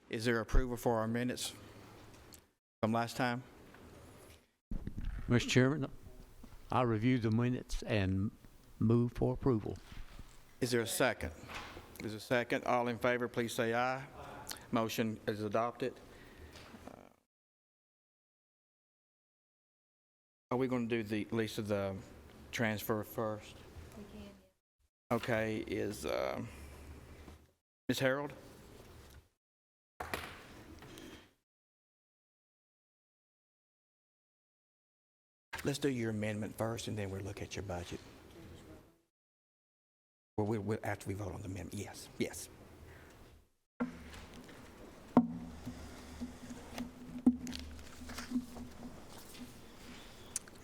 Is there approval for our minutes from last time? Mr. Chairman, I review the minutes and move for approval. Is there a second? Is there a second? All in favor, please say aye. Motion is adopted. Are we going to do Lisa, the transfer first? We can. Okay, is Ms. Harold? Let's do your amendment first, and then we'll look at your budget. Well, we'll after we vote on the amendment. Yes, yes.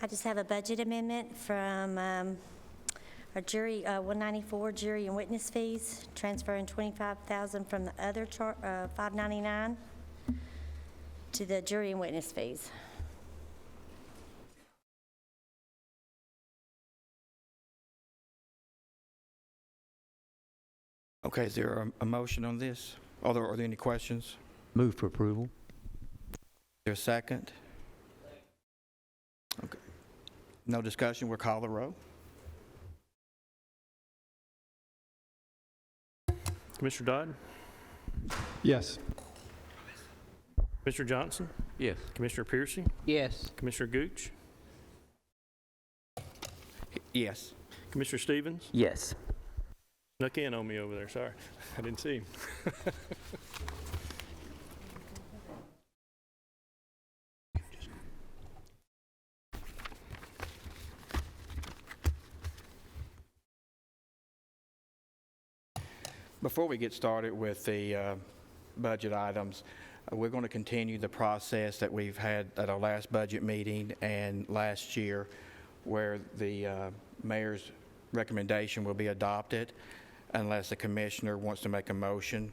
I just have a budget amendment from our jury, 194 jury and witness fees, transferring $25,000 from the other $599 to the jury and witness fees. Okay, is there a motion on this? Are there any questions? Move for approval. Is there a second? Okay. No discussion, we'll call the roll. Commissioner Dodd? Yes. Commissioner Johnson? Yes. Commissioner Piercy? Yes. Commissioner Gooch? Yes. Commissioner Stevens? Yes. Snuck in on me over there, sorry. I didn't see him. Before we get started with the budget items, we're going to continue the process that we've had at our last budget meeting and last year, where the mayor's recommendation will be adopted unless the commissioner wants to make a motion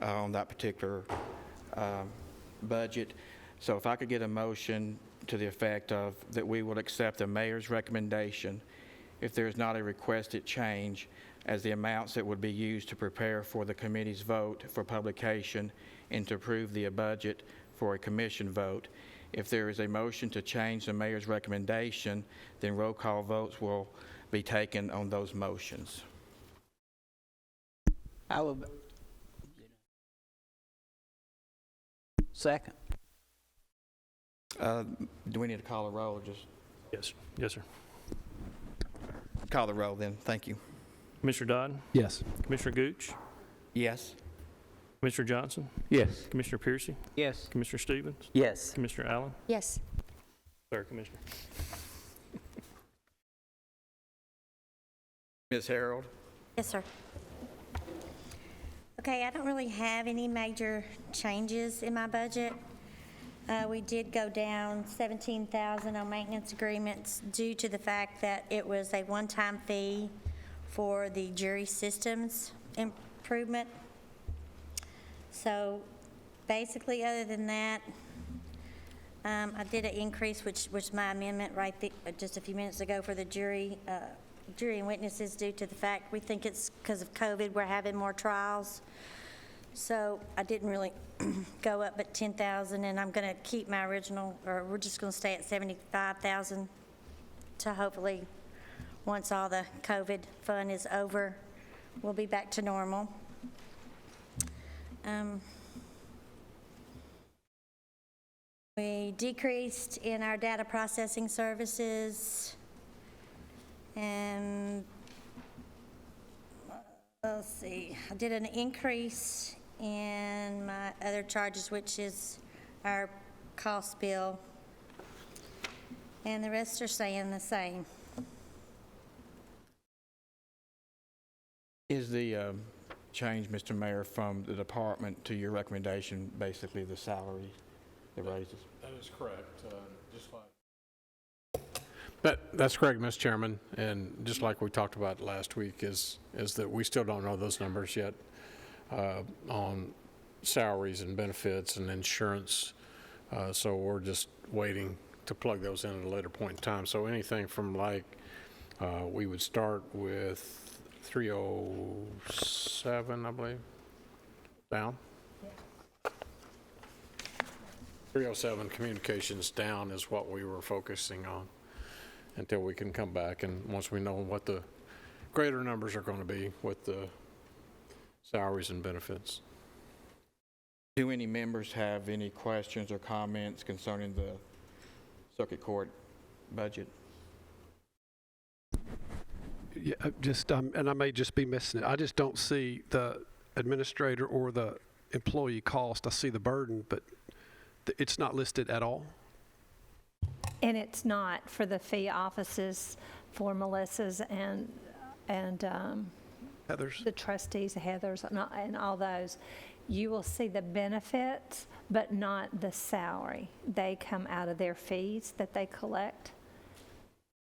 on that particular budget. So if I could get a motion to the effect of that we will accept the mayor's recommendation if there is not a requested change as the amounts that would be used to prepare for the committee's vote for publication and to approve the budget for a commission vote. If there is a motion to change the mayor's recommendation, then roll call votes will be taken on those motions. I will. Second. Do we need to call a roll or just Yes, yes, sir. call the roll then? Thank you. Commissioner Dodd? Yes. Commissioner Gooch? Yes. Commissioner Johnson? Yes. Commissioner Piercy? Yes. Commissioner Stevens? Yes. Commissioner Allen? Yes. Sorry, Commissioner. Ms. Harold? Yes, sir. Okay, I don't really have any major changes in my budget. We did go down $17,000 on maintenance agreements due to the fact that it was a one-time fee for the jury systems improvement. So basically, other than that, I did an increase, which was my amendment right just a few minutes ago for the jury and witnesses due to the fact we think it's because of COVID, we're having more trials. So I didn't really go up but 10,000, and I'm going to keep my original, or we're just going to stay at 75,000 to hopefully, once all the COVID fun is over, we'll be back to normal. We decreased in our data processing services, and let's see, I did an increase in my other charges, which is our cost bill, and the rest are staying the same. Is the change, Mr. Mayor, from the department to your recommendation basically the salary, the raises? That is correct. Just like that's correct, Mr. Chairman. And just like we talked about last week, is that we still don't know those numbers yet on salaries and benefits and insurance. So we're just waiting to plug those in at a later point in time. So anything from like we would start with 307, I believe, down. 307 communications down is what we were focusing on until we can come back, and once we know what the greater numbers are going to be with the salaries and benefits. Do any members have any questions or comments concerning the circuit court budget? Yeah, and I may just be missing it. I just don't see the administrator or the employee cost. I see the burden, but it's not listed at all. And it's not for the fee offices for Melissa's and Heather's. the trustees, Heather's, and all those. You will see the benefits, but not the salary. They come out of their fees that they collect,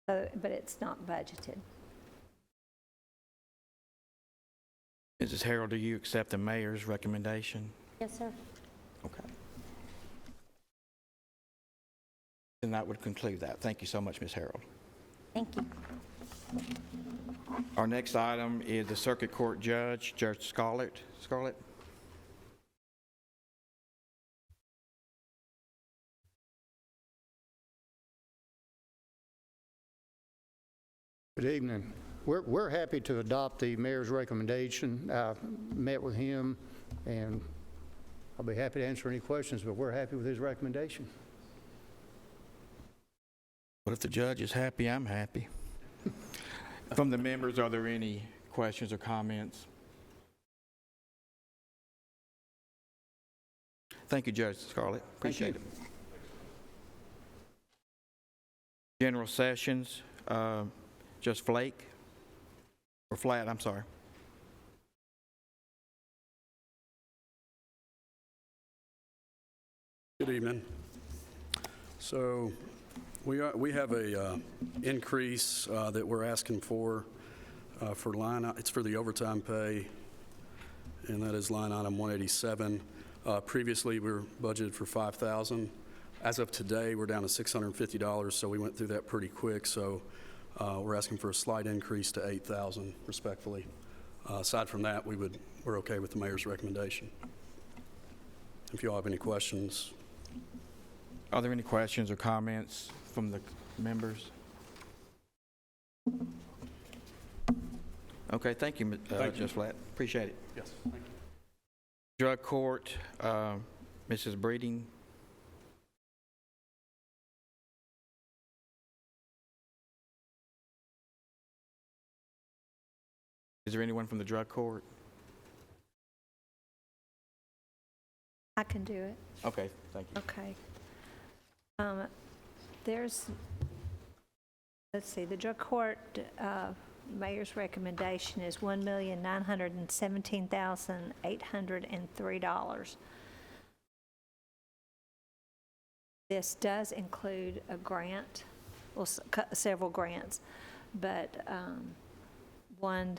but it's not budgeted. Mrs. Harrell, do you accept the mayor's recommendation? Yes, sir. Okay. And that would conclude that. Thank you so much, Ms. Harrell. Thank you. Our next item is the circuit court judge, Judge Scarlett. Scarlett? Good evening. We're happy to adopt the mayor's recommendation. I met with him, and I'll be happy to answer any questions, but we're happy with his recommendation. But if the judge is happy, I'm happy. From the members, are there any questions or comments? Thank you, Judge Scarlett. Appreciate it. General sessions, just Flake, or Flat, I'm sorry. Good evening. So we have a increase that we're asking for line, it's for the overtime pay, and that is line item 187. Previously, we were budgeted for $5,000. As of today, we're down to $650, so we went through that pretty quick. So we're asking for a slight increase to $8,000, respectfully. Aside from that, we're okay with the mayor's recommendation. If you all have any questions. Are there any questions or comments from the members? Okay, thank you, Judge Flat. Appreciate it. Yes, thank you. Drug court, Mrs. Breeding. Is there anyone from the drug court? I can do it. Okay, thank you. Okay. Let's see, the drug court mayor's recommendation is $1,917,803. This does include a grant, well, several grants, but one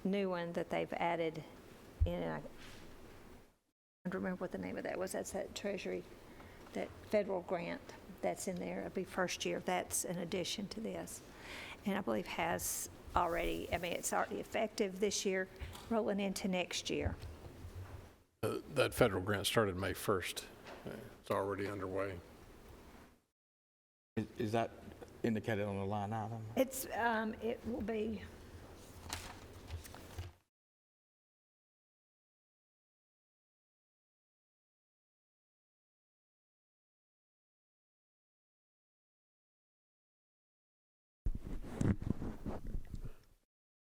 new one that they've added in, I don't remember what the name of that was. That's that Treasury, that federal grant that's in there. It'll be first year. That's in addition to this. And I believe has already, it's already effective this year, rolling into next year. That federal grant started May 1st. It's already underway. Is that indicated on the line item? It's, it will be,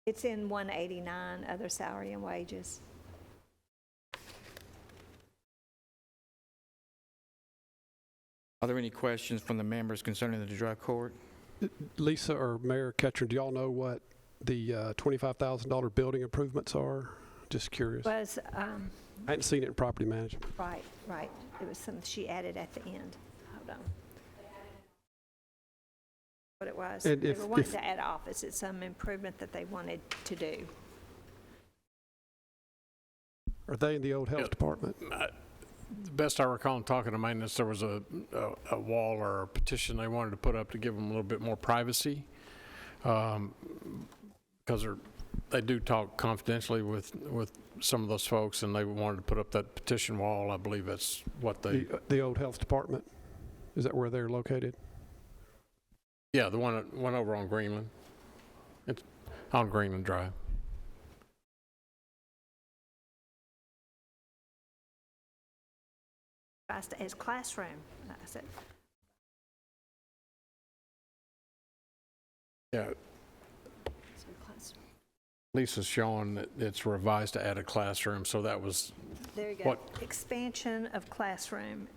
it's in 189, other salary and wages. Are there any questions from the members concerning the drug court? Lisa or Mayor Ketchum, do y'all know what the $25,000 building improvements are? Just curious. Was, I hadn't seen it in property management. right. It was something she added at the end. Hold on. What it was. And They were wanting to add office. It's some improvement that they wanted to do. Are they in the old health department? The best I recall in talking to maintenance, there was a wall or a petition they wanted to put up to give them a little bit more privacy, because they're they do talk confidentially with some of those folks, and they wanted to put up that petition wall. I believe that's what they, The old health department, is that where they're located? yeah, the one over on Greenland. It's on Greenland Drive. As classroom, I said. Yeah, So classroom. Lisa's showing that it's revised to add a classroom, so that was, There you go. What? Expansion of classroom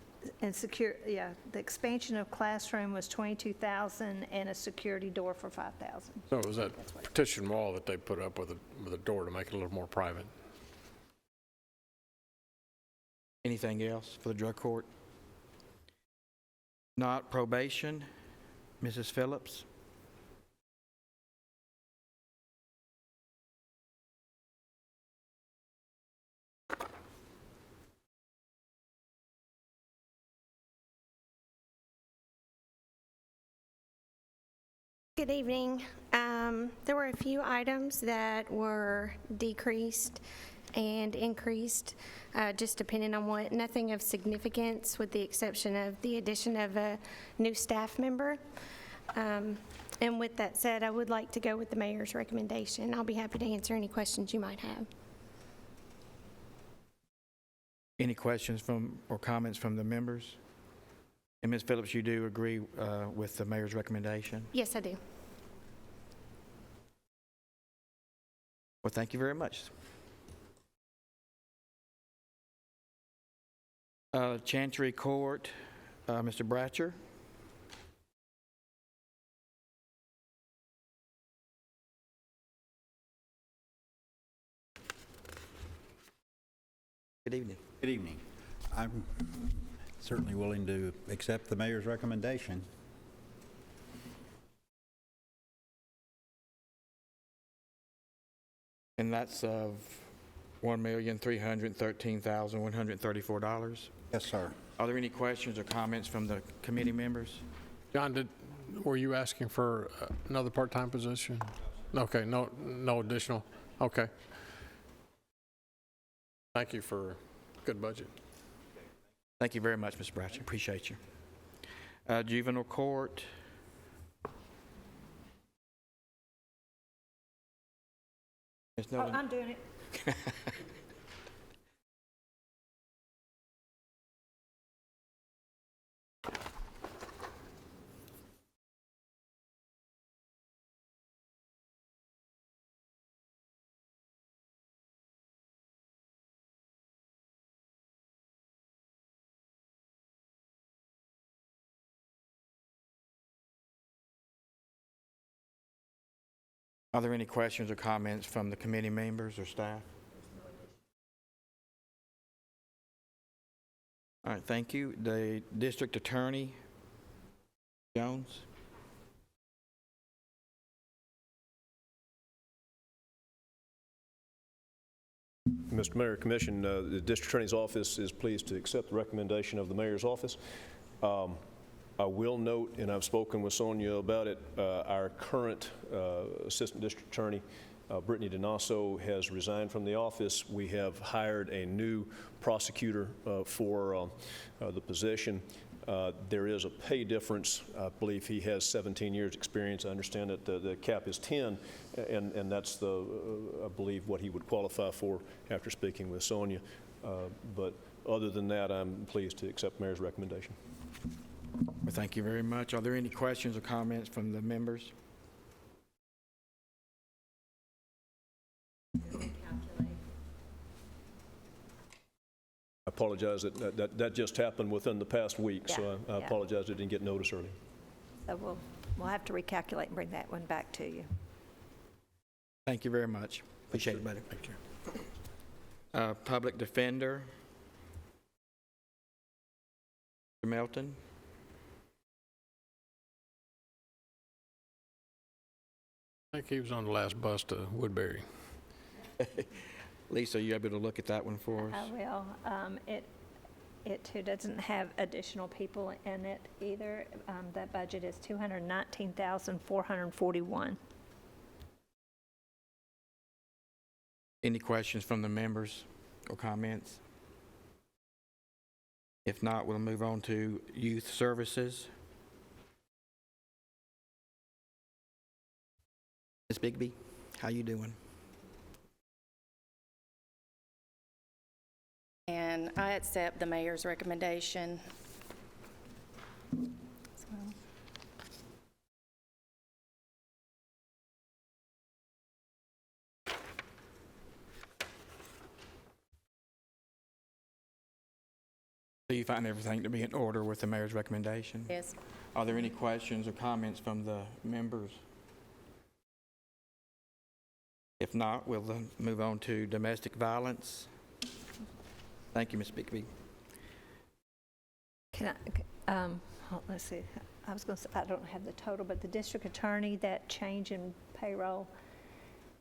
and secure, yeah, the expansion of classroom was 22,000 and a security door for 5,000. so it was that petition wall that they put up with a door to make it a little more private. Anything else for the drug court? Not probation. Mrs. Phillips? Good evening. There were a few items that were decreased and increased, just depending on what, nothing of significance with the exception of the addition of a new staff member. And with that said, I would like to go with the mayor's recommendation. I'll be happy to answer any questions you might have. Any questions from or comments from the members? And Ms. Phillips, you do agree with the mayor's recommendation? Yes, I do. Well, thank you very much. Chancery Court, Mr. Bratcher. Good evening. Good evening. I'm certainly willing to accept the mayor's recommendation. And that's of $1,313,134. Yes, sir. Are there any questions or comments from the committee members? John, were you asking for another part-time position? Okay, no additional, okay. Thank you for a good budget. Thank you very much, Mr. Bratcher. Appreciate you. Juvenile Court. Ms. Oh, Nolan? I'm doing it. Are there any questions or comments from the committee members or staff? All right, thank you. The district attorney, Jones. Mr. Mayor, Commission, the District Attorney's Office is pleased to accept the recommendation of the Mayor's Office. I will note, and I've spoken with Sonia about it, our current Assistant District Attorney, Brittany Donasso, has resigned from the office. We have hired a new prosecutor for the position. There is a pay difference. I believe he has 17 years experience. I understand that the cap is 10, and that's I believe what he would qualify for after speaking with Sonia. But other than that, I'm pleased to accept Mayor's recommendation. Well, thank you very much. Are there any questions or comments from the members? I apologize that just happened within the past week, so I apologize I didn't get notice early. So we'll have to recalculate and bring that one back to you. Thank you very much. Appreciate it, buddy. Thank you. Public Defender, Mr. Melton. I think he was on the last bus to Woodbury. Lisa, are you able to look at that one for us? I will. It too doesn't have additional people in it either. That budget is $219,441. Any questions from the members or comments? If not, we'll move on to Youth Services. Ms. Bigby, how you doing? And I accept the mayor's recommendation. Do you find everything to be in order with the mayor's recommendation? Yes. Are there any questions or comments from the members? If not, we'll then move on to domestic violence. Thank you, Ms. Bigby. Can let's see, I was going to say, I don't have the total, but the district attorney, that change in payroll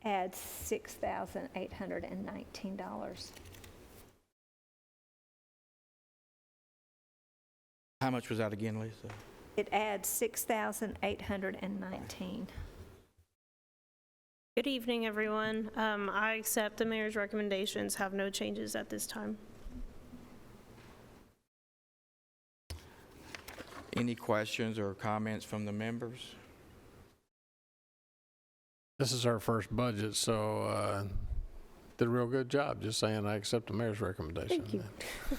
adds $6,819. How much was that again, Lisa? It adds $6,819. Good evening, everyone. I accept the mayor's recommendations, have no changes at this time. Any questions or comments from the members? This is our first budget, so did a real good job. Just saying I accept the mayor's recommendation. Thank you.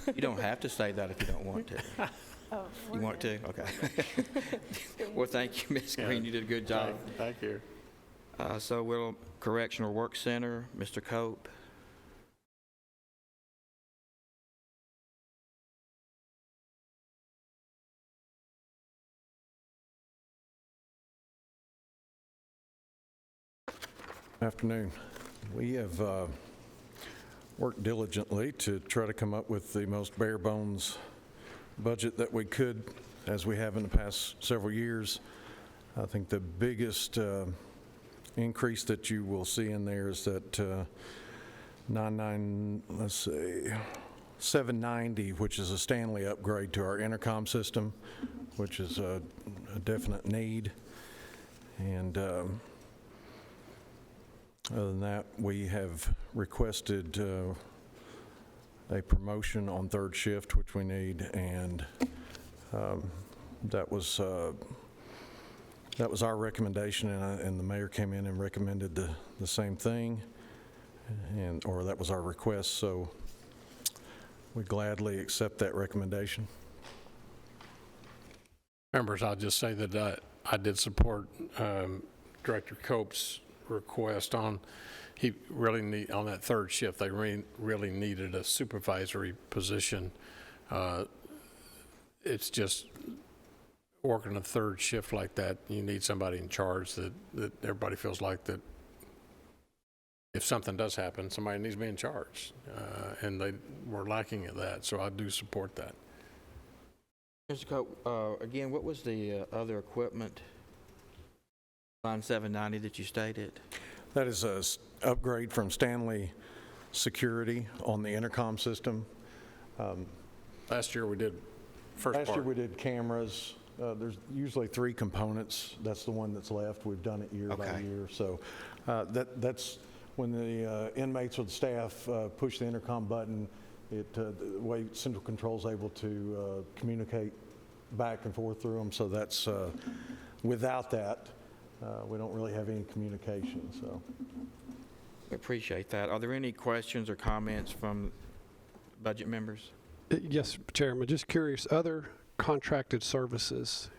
You don't have to say that if you don't want to. Oh, You want to? Okay. Well, thank you, Ms. Green. You did a good job. Thank you. So we'll, Correctional Work Center, Mr. Cope. Afternoon. We have worked diligently to try to come up with the most bare bones budget that we could, as we have in the past several years. I think the biggest increase that you will see in there is that 790, which is a Stanley upgrade to our intercom system, which is a definite need. And other than that, we have requested a promotion on third shift, which we need, and that was our recommendation, and the mayor came in and recommended the same thing, or that was our request, so we gladly accept that recommendation. Members, I'll just say that I did support Director Cope's request on, he really need, on that third shift, they really needed a supervisory position. It's just working a third shift like that, you need somebody in charge that everybody feels like that if something does happen, somebody needs to be in charge. And they were lacking at that, so I do support that. Mr. Cope, again, what was the other equipment, line 790 that you stated? That is a upgrade from Stanley Security on the intercom system. Last year we did first Last part. year we did cameras. There's usually 3 components. That's the one that's left. We've done it year by year. So that's when the inmates or the staff push the intercom button, the way Central Control is able to communicate back and forth through them. So that's, without that, we don't really have any communication. So We appreciate that. Are there any questions or comments from budget members? Yes, Chairman, just curious, other contracted services,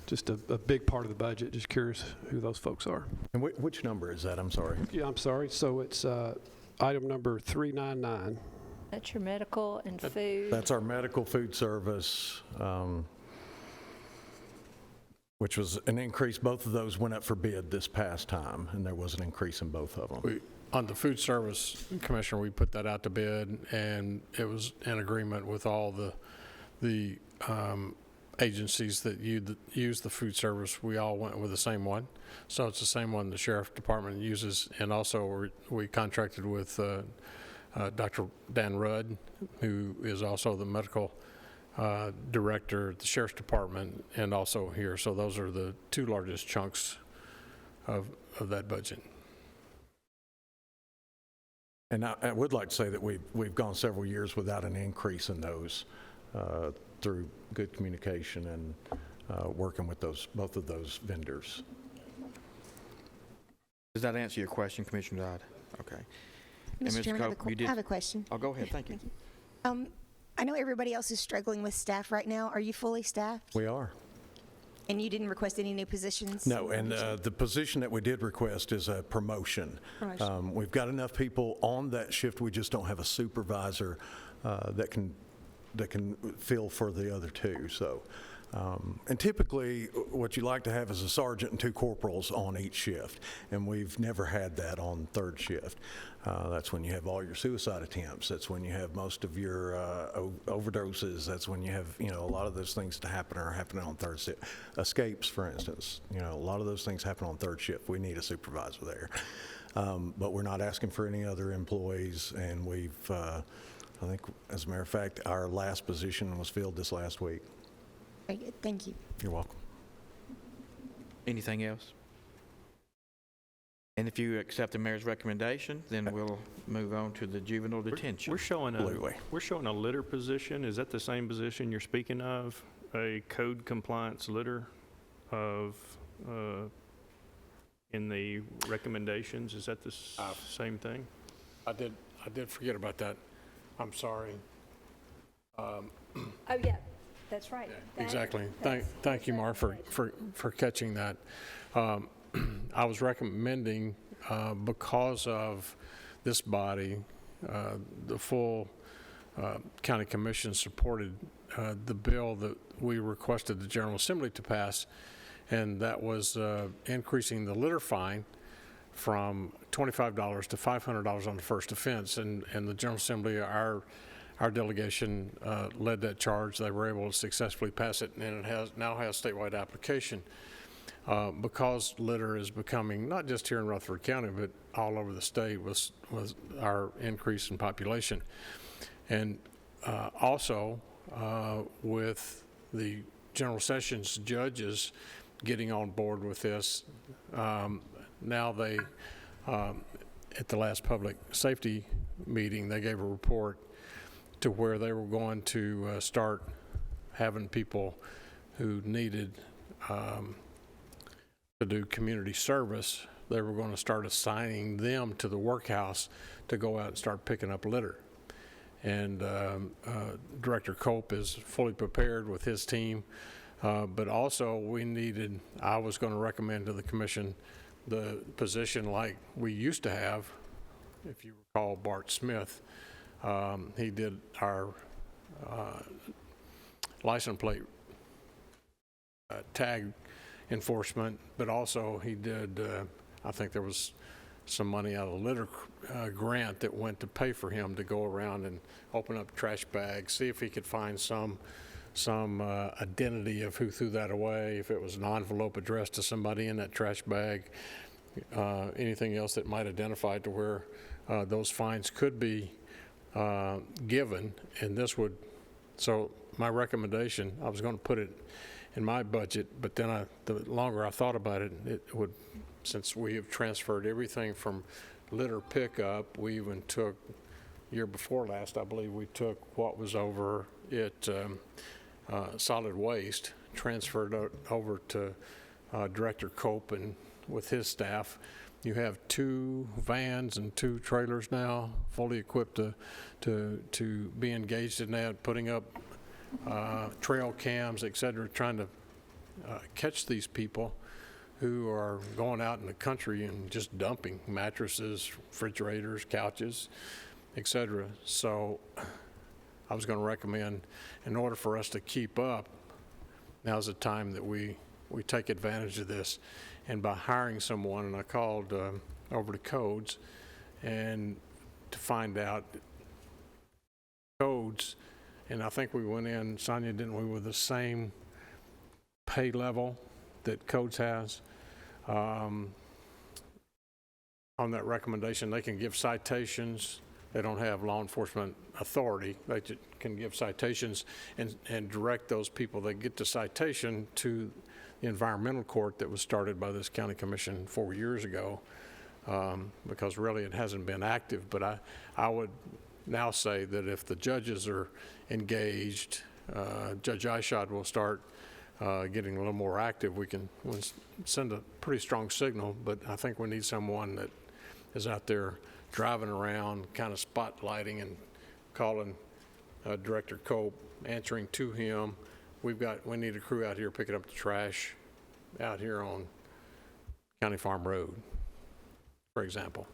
just a big part of the budget, just curious who those folks are. And which number is that? I'm sorry. Yeah, I'm sorry. So it's item number 399. That's your medical and food. That's our medical food service, which was an increase. Both of those went up for bid this past time, and there was an increase in both of them. On the food service, Commissioner, we put that out to bid, and it was in agreement with all the agencies that use the food service. We all went with the same one. So it's the same one the Sheriff Department uses, and also we contracted with Dr. Dan Rudd, who is also the medical director at the Sheriff's Department and also here. So those are the 2 largest chunks of that budget. And I would like to say that we've gone several years without an increase in those through good communication and working with both of those vendors. Does that answer your question, Commissioner Dodd? Okay. And Mr. Ms. Chairman, Cope, you I have a question. Oh, go ahead. Thank you. I know everybody else is struggling with staff right now. Are you fully staffed? We are. And you didn't request any new positions? No, and the position that we did request is a promotion. Promotion. We've got enough people on that shift, we just don't have a supervisor that can fill for the other two, so. And typically, what you like to have is a sergeant and 2 corporals on each shift, and we've never had that on third shift. That's when you have all your suicide attempts. That's when you have most of your overdoses. That's when you have, a lot of those things to happen are happening on third shift. Escapes, for instance, a lot of those things happen on third shift. We need a supervisor there. But we're not asking for any other employees, and we've, I think, as a matter of fact, our last position was filled this last week. Very good. Thank you. You're welcome. Anything else? And if you accept the mayor's recommendation, then we'll move on to the juvenile detention. We're showing a litter position. Is that the same position you're speaking of? A code compliance litter of, in the recommendations? Is that the same thing? I did forget about that. I'm sorry. Oh, yeah, that's right. Exactly. Thank you, Mark, for catching that. I was recommending, because of this body, the full county commission supported the bill that we requested the General Assembly to pass, and that was increasing the litter fine from $25 to $500 on the first offense. And the General Assembly, our delegation led that charge. They were able to successfully pass it, and it now has statewide application. Because litter is becoming, not just here in Rutherford County, but all over the state with our increase in population. And also with the General Sessions judges getting on board with this, now they, at the last public safety meeting, they gave a report to where they were going to start having people who needed to do community service. They were going to start assigning them to the workhouse to go out and start picking up litter. And Director Cope is fully prepared with his team, but also I was going to recommend to the commission the position like we used to have, if you recall Bart Smith. He did our license plate tag enforcement, but also he did, I think there was some money out of the litter grant that went to pay for him to go around and open up trash bags, see if he could find some identity of who threw that away, if it was an envelope addressed to somebody in that trash bag, anything else that might identify to where those fines could be given. And this would, so my recommendation, I was going to put it in my budget, but then the longer I thought about it, it would, since we have transferred everything from litter pickup, we even took, year before last, I believe we took what was over at solid waste, transferred it over to Director Cope and with his staff. You have 2 vans and 2 trailers now, fully equipped to be engaged in that, putting up trail cams, et cetera, trying to catch these people who are going out in the country and just dumping mattresses, refrigerators, couches, et cetera. So I was going to recommend, in order for us to keep up, now's the time that we take advantage of this. And by hiring someone, and I called over to Codes and to find out Codes, and I think we went in, Sonia, didn't we, with the same pay level that Codes has. On that recommendation, they can give citations. They don't have law enforcement authority. They can give citations and direct those people that get the citation to the environmental court that was started by this county commission 4 years ago because really it hasn't been active. But I would now say that if the judges are engaged, Judge Eyeshot will start getting a little more active. We'll send a pretty strong signal, but I think we need someone that is out there driving around, kind of spotlighting and calling Director Cope, answering to him. We need a crew out here picking up the trash out here on County Farm Road, for example.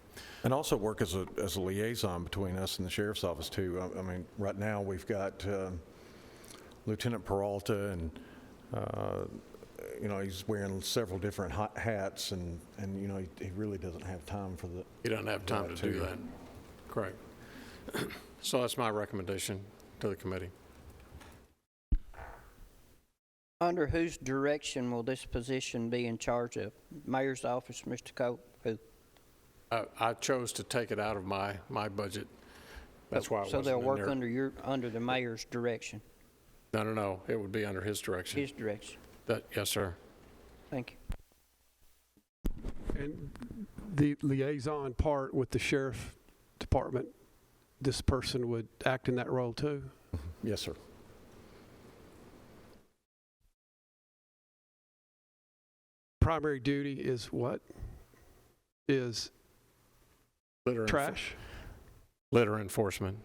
And also work as a liaison between us and the sheriff's office too. I mean, right now we've got Lieutenant Peralta, and he's wearing several different hats, and he really doesn't have time for the. He doesn't have time to do that. Correct. So that's my recommendation to the committee. Under whose direction will this position be in charge of? Mayor's office, Mr. Cope? Who? I chose to take it out of my budget. That's why it wasn't in there. So they'll work under the mayor's direction? No. It would be under his direction. His direction? Yes, sir. Thank you. And the liaison part with the sheriff department, this person would act in that role too? Yes, sir. Primary duty is what? Is trash? Litter enforcement.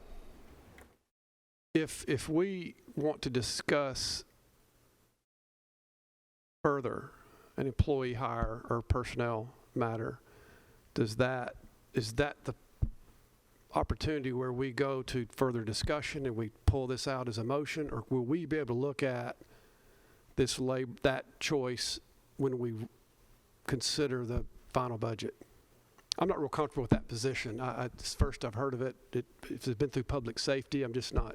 If we want to discuss further an employee hire or personnel matter, is that the opportunity where we go to further discussion and we pull this out as a motion, or will we be able to look at that choice when we consider the final budget? I'm not real comfortable with that position. It's the first I've heard of it. If it's been through public safety, I'm just not.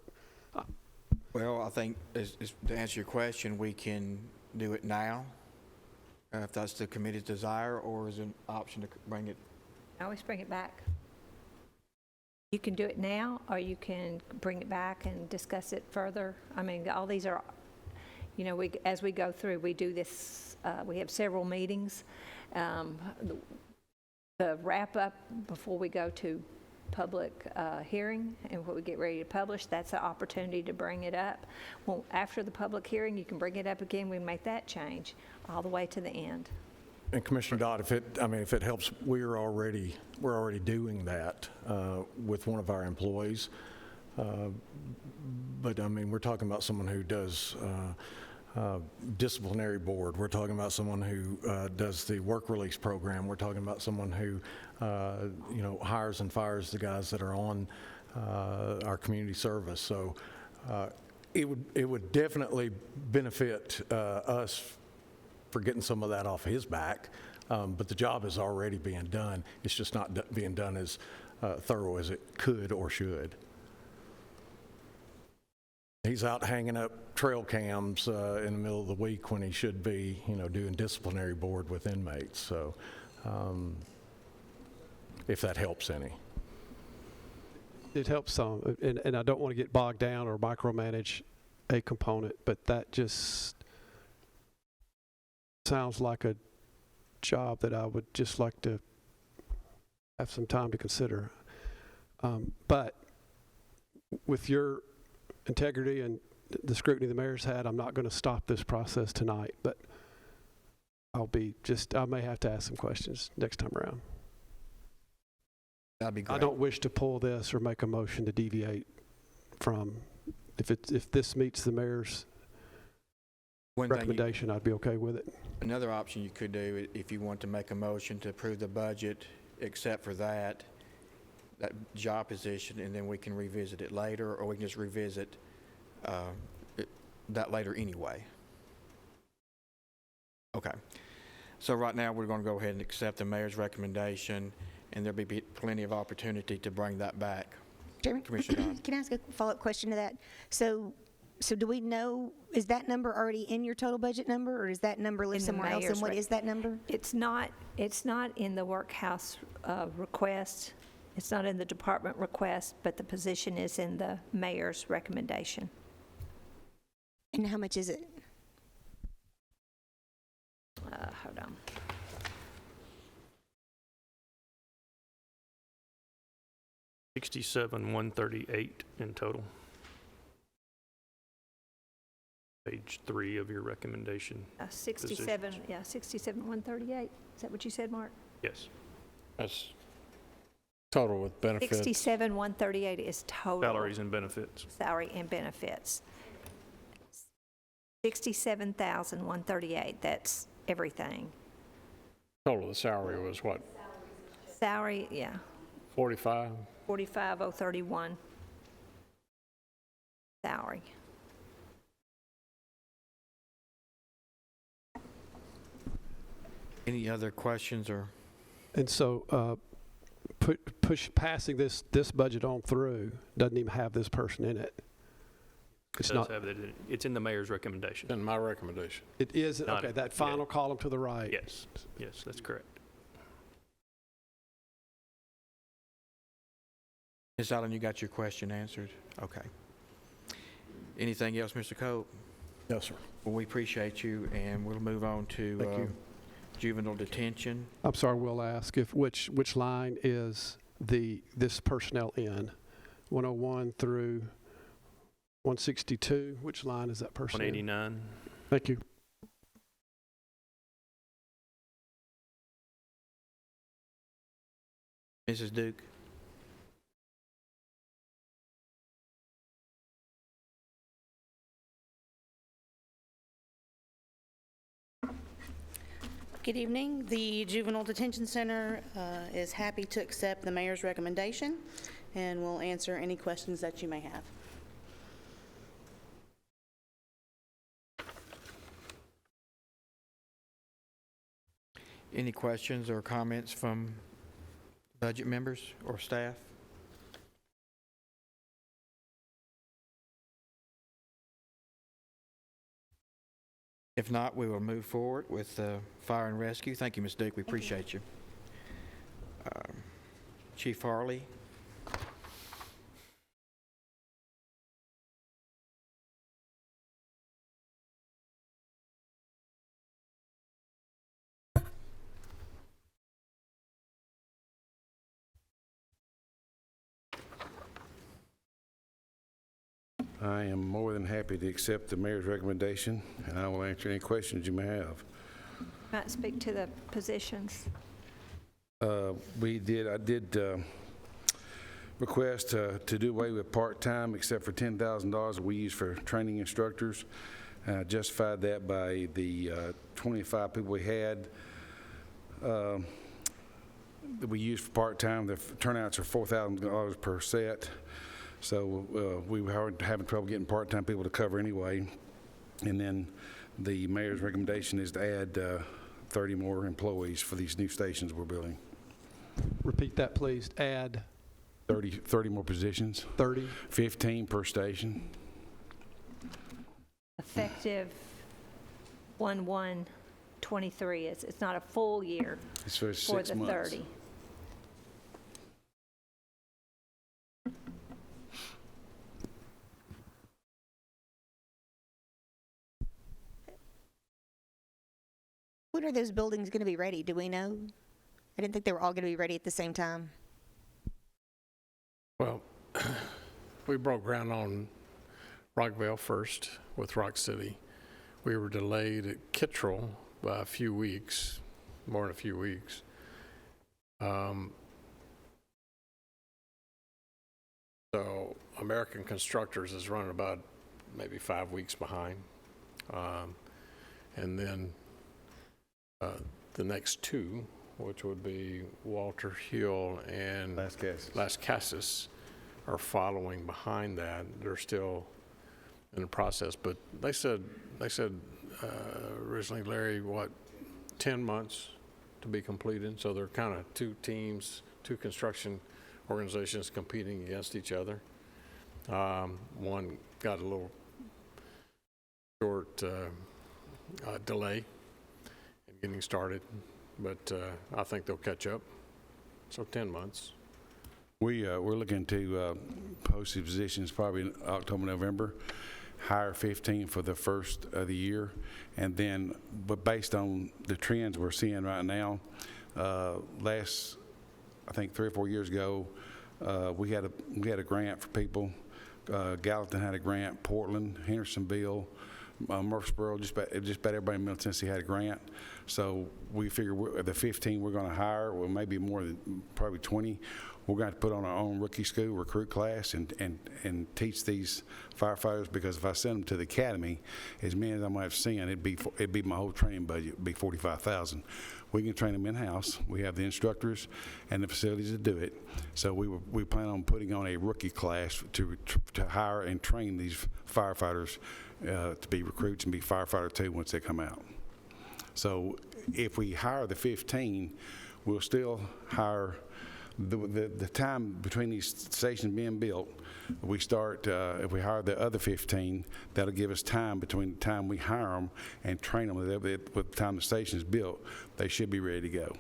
Well, I think to answer your question, we can do it now, if that's the committee's desire, or is it an option to bring it? I always bring it back. You can do it now, or you can bring it back and discuss it further. I mean, all these are, as we go through, we do this, we have several meetings. The wrap up before we go to public hearing and when we get ready to publish, that's an opportunity to bring it up. Well, after the public hearing, you can bring it up again. We make that change all the way to the end. And Commissioner Dodd, if it helps, we're already doing that with one of our employees. But I mean, we're talking about someone who does disciplinary board. We're talking about someone who does the work release program. We're talking about someone who hires and fires the guys that are on our community service. So it would definitely benefit us for getting some of that off his back, but the job is already being done. It's just not being done as thorough as it could or should. He's out hanging up trail cams in the middle of the week when he should be, doing disciplinary board with inmates. So, if that helps any. It helps some, and I don't want to get bogged down or micromanage a component, but that just sounds like a job that I would just like to have some time to consider. But with your integrity and the scrutiny the mayor's had, I'm not going to stop this process tonight, but I may have to ask some questions next time around. That'd be great. I don't wish to pull this or make a motion to deviate from, if this meets the mayor's recommendation, I'd be okay with it. Another option you could do, if you want to make a motion to approve the budget, except for that job position, and then we can revisit it later, or we can just revisit that later anyway. Okay. So right now, we're going to go ahead and accept the mayor's recommendation, and there'll be plenty of opportunity to bring that back. Chairman, Commissioner Dodd. can I ask a follow-up question to that? So do we know, is that number already in your total budget number, or is that number live somewhere else? And what is that number? It's not in the workhouse request. It's not in the department request, but the position is in the mayor's recommendation. And how much is it? Hold on. 67,138 in total. Page 3 of your recommendation. 67, yeah, 67,138. Is that what you said, Mark? Yes. That's total with benefits. 67,138 is total. Salaries and benefits. Salary and benefits. 67,138, that's everything. Total of the salary was what, Salary, yeah, 45? 45,031. Salary. Any other questions or? And so passing this budget on through doesn't even have this person in it. It's not. It's in the mayor's recommendation. In my recommendation. It is, Not okay, that final column to the right. Yes. Yes, that's correct. Ms. Allen, you got your question answered? Okay. Anything else, Mr. Cope? No, sir. Well, we appreciate you, and we'll move on to Thank you. Juvenile Detention. I'm sorry, we'll ask if which line is this personnel in? 101 through 162, which line is that person in? 189. Thank you. Mrs. Duke? Good evening. The Juvenile Detention Center is happy to accept the mayor's recommendation and will answer any questions that you may have. Any questions or comments from budget members or staff? If not, we will move forward with fire and rescue. Thank you, Ms. Duke. We appreciate you. Chief Harley. I am more than happy to accept the mayor's recommendation, and I will answer any questions you may have. Might speak to the positions. I did request to do away with part-time except for $10,000 that we use for training instructors. Justified that by the 25 people we had that we used for part-time. The turnouts are $4,000 per set. So we were having trouble getting part-time people to cover anyway. And then the mayor's recommendation is to add 30 more employees for these new stations we're building. Repeat that, please. Add 30 more positions. 30? 15 per station. Effective 1/1/23. It's not a full year It's for for 6 the months. 30. When are those buildings going to be ready? Do we know? I didn't think they were all going to be ready at the same time. Well, we broke ground on Rockville first with Rock City. We were delayed at Kittrell by a few weeks, more than a few weeks. So American Constructors is running about maybe 5 weeks behind. And then the next two, which would be Walter Hill and Las Casas, are following behind that. They're still in the process, but they said originally, Larry, 10 months to be completed. So they're kind of two teams, two construction organizations competing against each other. One got a little short delay in getting started, but I think they'll catch up. So 10 months. We're looking to post these positions probably in October, November, hire 15 for the first of the year, and then, but based on the trends we're seeing right now, I think 3 or 4 years ago, We had a grant for people. Gallatin had a grant. Portland, Hendersonville, Murfreesboro, just about everybody in Middle Tennessee had a grant. So we figure the 15 we're going to hire, well, maybe more than probably 20, we're going to put on our own rookie school recruit class and teach these firefighters, because if I send them to the academy, as many as I might have seen, it'd be my whole training budget, it'd be $45,000. We can train them in-house. We have the instructors and the facilities to do it. So we plan on putting on a rookie class to hire and train these firefighters to be recruits and be firefighter too once they come out. So if we hire the 15, we'll still hire the time between these stations being built. We start, if we hire the other 15, that'll give us time between the time we hire them and train them. With the time the station's built, they should be ready to go.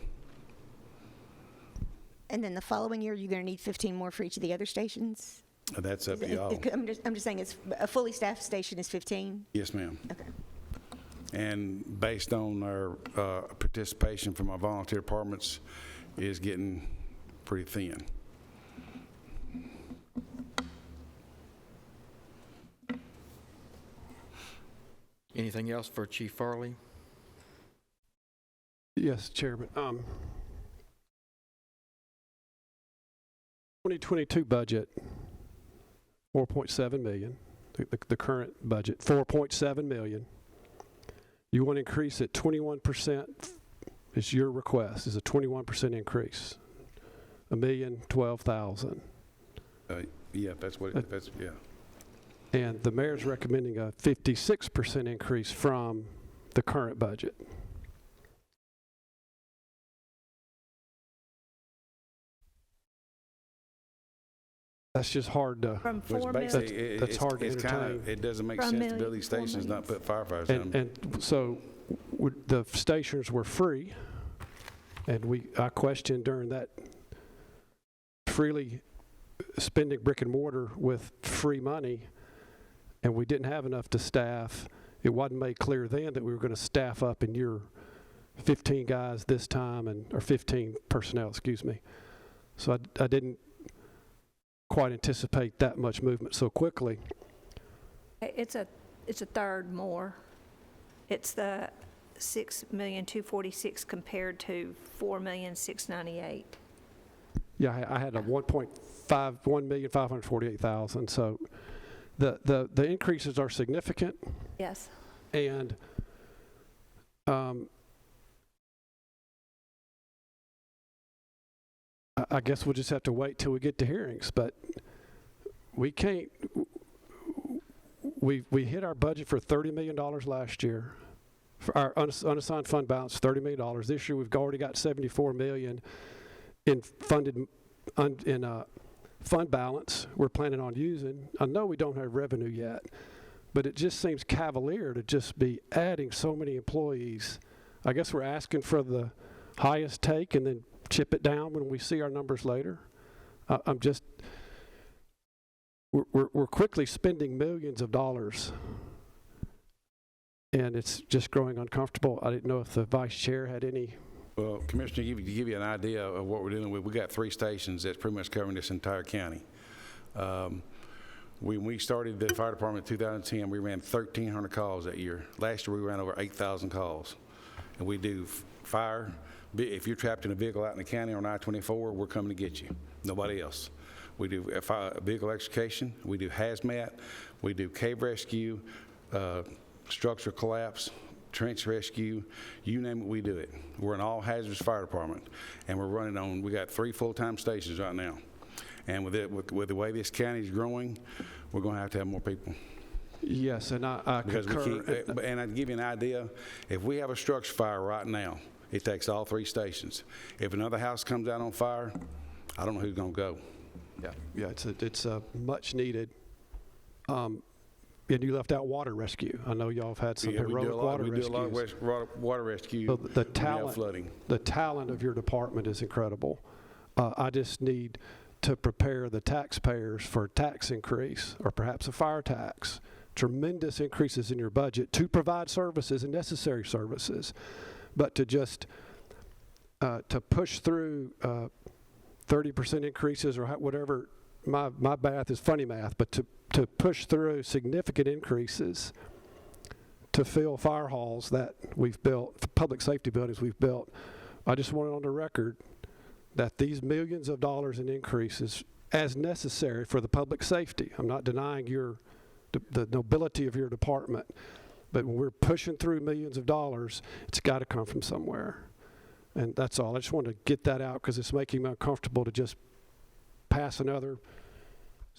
And then the following year, you're going to need 15 more for each of the other stations? That's up to y'all. I'm just saying, it's a fully staffed station is 15? Yes, ma'am. Okay. And based on our participation from our volunteer departments is getting pretty thin. Anything else for Chief Farley? Yes, Chairman. 2022 budget, $4.7 million. The current budget, $4.7 million. You want to increase it 21%. Is your request? Is a 21% increase, $1,012,000. Yeah, that's what. That's yeah. And the mayor's recommending a 56% increase from the current budget. That's just hard to. From Well, 4 it's million. basically, That's hard to it's kind entertain. of, it doesn't make From sense to build million, these 4 stations, million. not put firefighters in them. And so the stations were free, and I questioned during that freely spending brick and mortar with free money, and we didn't have enough to staff. It wasn't made clear then that we were going to staff up in your 15 guys this time, or 15 personnel, excuse me. So I didn't quite anticipate that much movement so quickly. It's a third more. It's the $6,246,000 compared to $4,698,000. Yeah, I had a $1,548,000. So the increases are significant. Yes. And I guess we'll just have to wait till we get to hearings, but we can't. We hit our budget for $30 million last year. For our unassigned fund balance, $30 million. This year we've already got $74 million in fund balance we're planning on using. I know we don't have revenue yet, but it just seems cavalier to just be adding so many employees. I guess we're asking for the highest take and then chip it down when we see our numbers later. We're quickly spending millions of dollars, and it's just growing uncomfortable. I didn't know if the vice chair had any. Well, Commissioner, to give you an idea of what we're dealing with, we got 3 stations that's pretty much covering this entire county. When we started the fire department in 2010, we ran 1,300 calls that year. Last year, we ran over 8,000 calls. And we do fire. If you're trapped in a vehicle out in the county on I-24, we're coming to get you. Nobody else. We do vehicle extrication. We do hazmat. We do cave rescue, structural collapse, trench rescue. You name it, we do it. We're an all-hazardous fire department, and we're running on. We got 3 full-time stations right now. And with the way this county is growing, we're going to have more people. Yes, and I because concur. And I'd give you an idea. If we have a structure fire right now, it takes all 3 stations. If another house comes out on fire, I don't know who's going to go. Yeah, it's a much needed. And you left out water rescue. I know y'all have had some heroic water rescues. We do a lot of water rescue. So the talent, flooding. The talent of your department is incredible. I just need to prepare the taxpayers for a tax increase or perhaps a fire tax. Tremendous increases in your budget to provide services and necessary services, but to just to push through 30% increases or whatever, my math is funny math, but to push through significant increases to fill fire halls that we've built, public safety buildings we've built, I just want it on the record that these millions of dollars in increases as necessary for the public safety. I'm not denying the nobility of your department, but when we're pushing through millions of dollars, it's got to come from somewhere. And that's all. I just wanted to get that out because it's making me uncomfortable to just pass another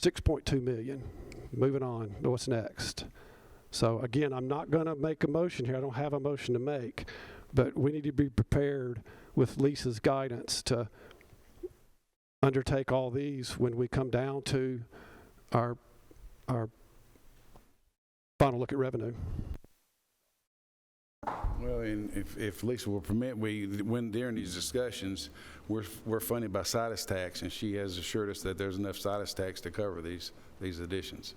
$6.2 million. Moving on, what's next? So again, I'm not going to make a motion here. I don't have a motion to make, but we need to be prepared with Lisa's guidance to undertake all these when we come down to our final look at revenue. Well, and if Lisa will permit, when during these discussions, we're funded by situs tax, and she has assured us that there's enough situs tax to cover these additions.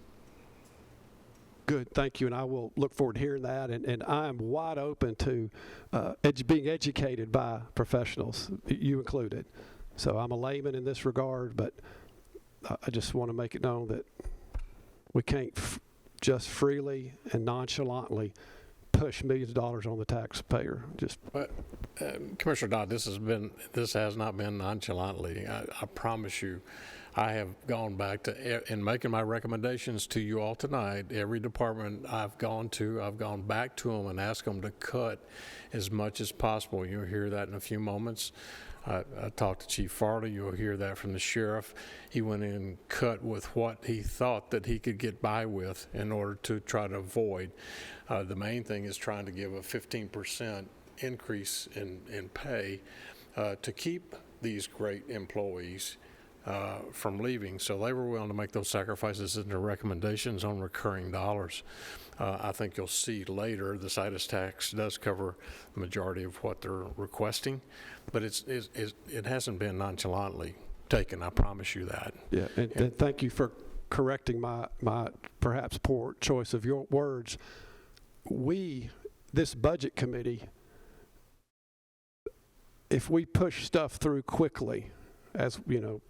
Good, thank you, and I will look forward to hearing that, and I am wide open to being educated by professionals, you included. So I'm a layman in this regard, but I just want to make it known that we can't just freely and nonchalantly push millions of dollars on the taxpayer. But, Commissioner Dodd, this has not been nonchalantly. I promise you, I have gone back to, in making my recommendations to you all tonight, every department I've gone back to them and asked them to cut as much as possible. You'll hear that in a few moments. I talked to Chief Farley. You'll hear that from the sheriff. He went in and cut with what he thought that he could get by with in order to try to avoid. The main thing is trying to give a 15% increase in pay to keep these great employees from leaving. So they were willing to make those sacrifices in their recommendations on recurring dollars. I think you'll see later the situs tax does cover the majority of what they're requesting, but it hasn't been nonchalantly taken, I promise you that. Yeah, and thank you for correcting my perhaps poor choice of your words. This budget committee, if we push stuff through quickly, as you know,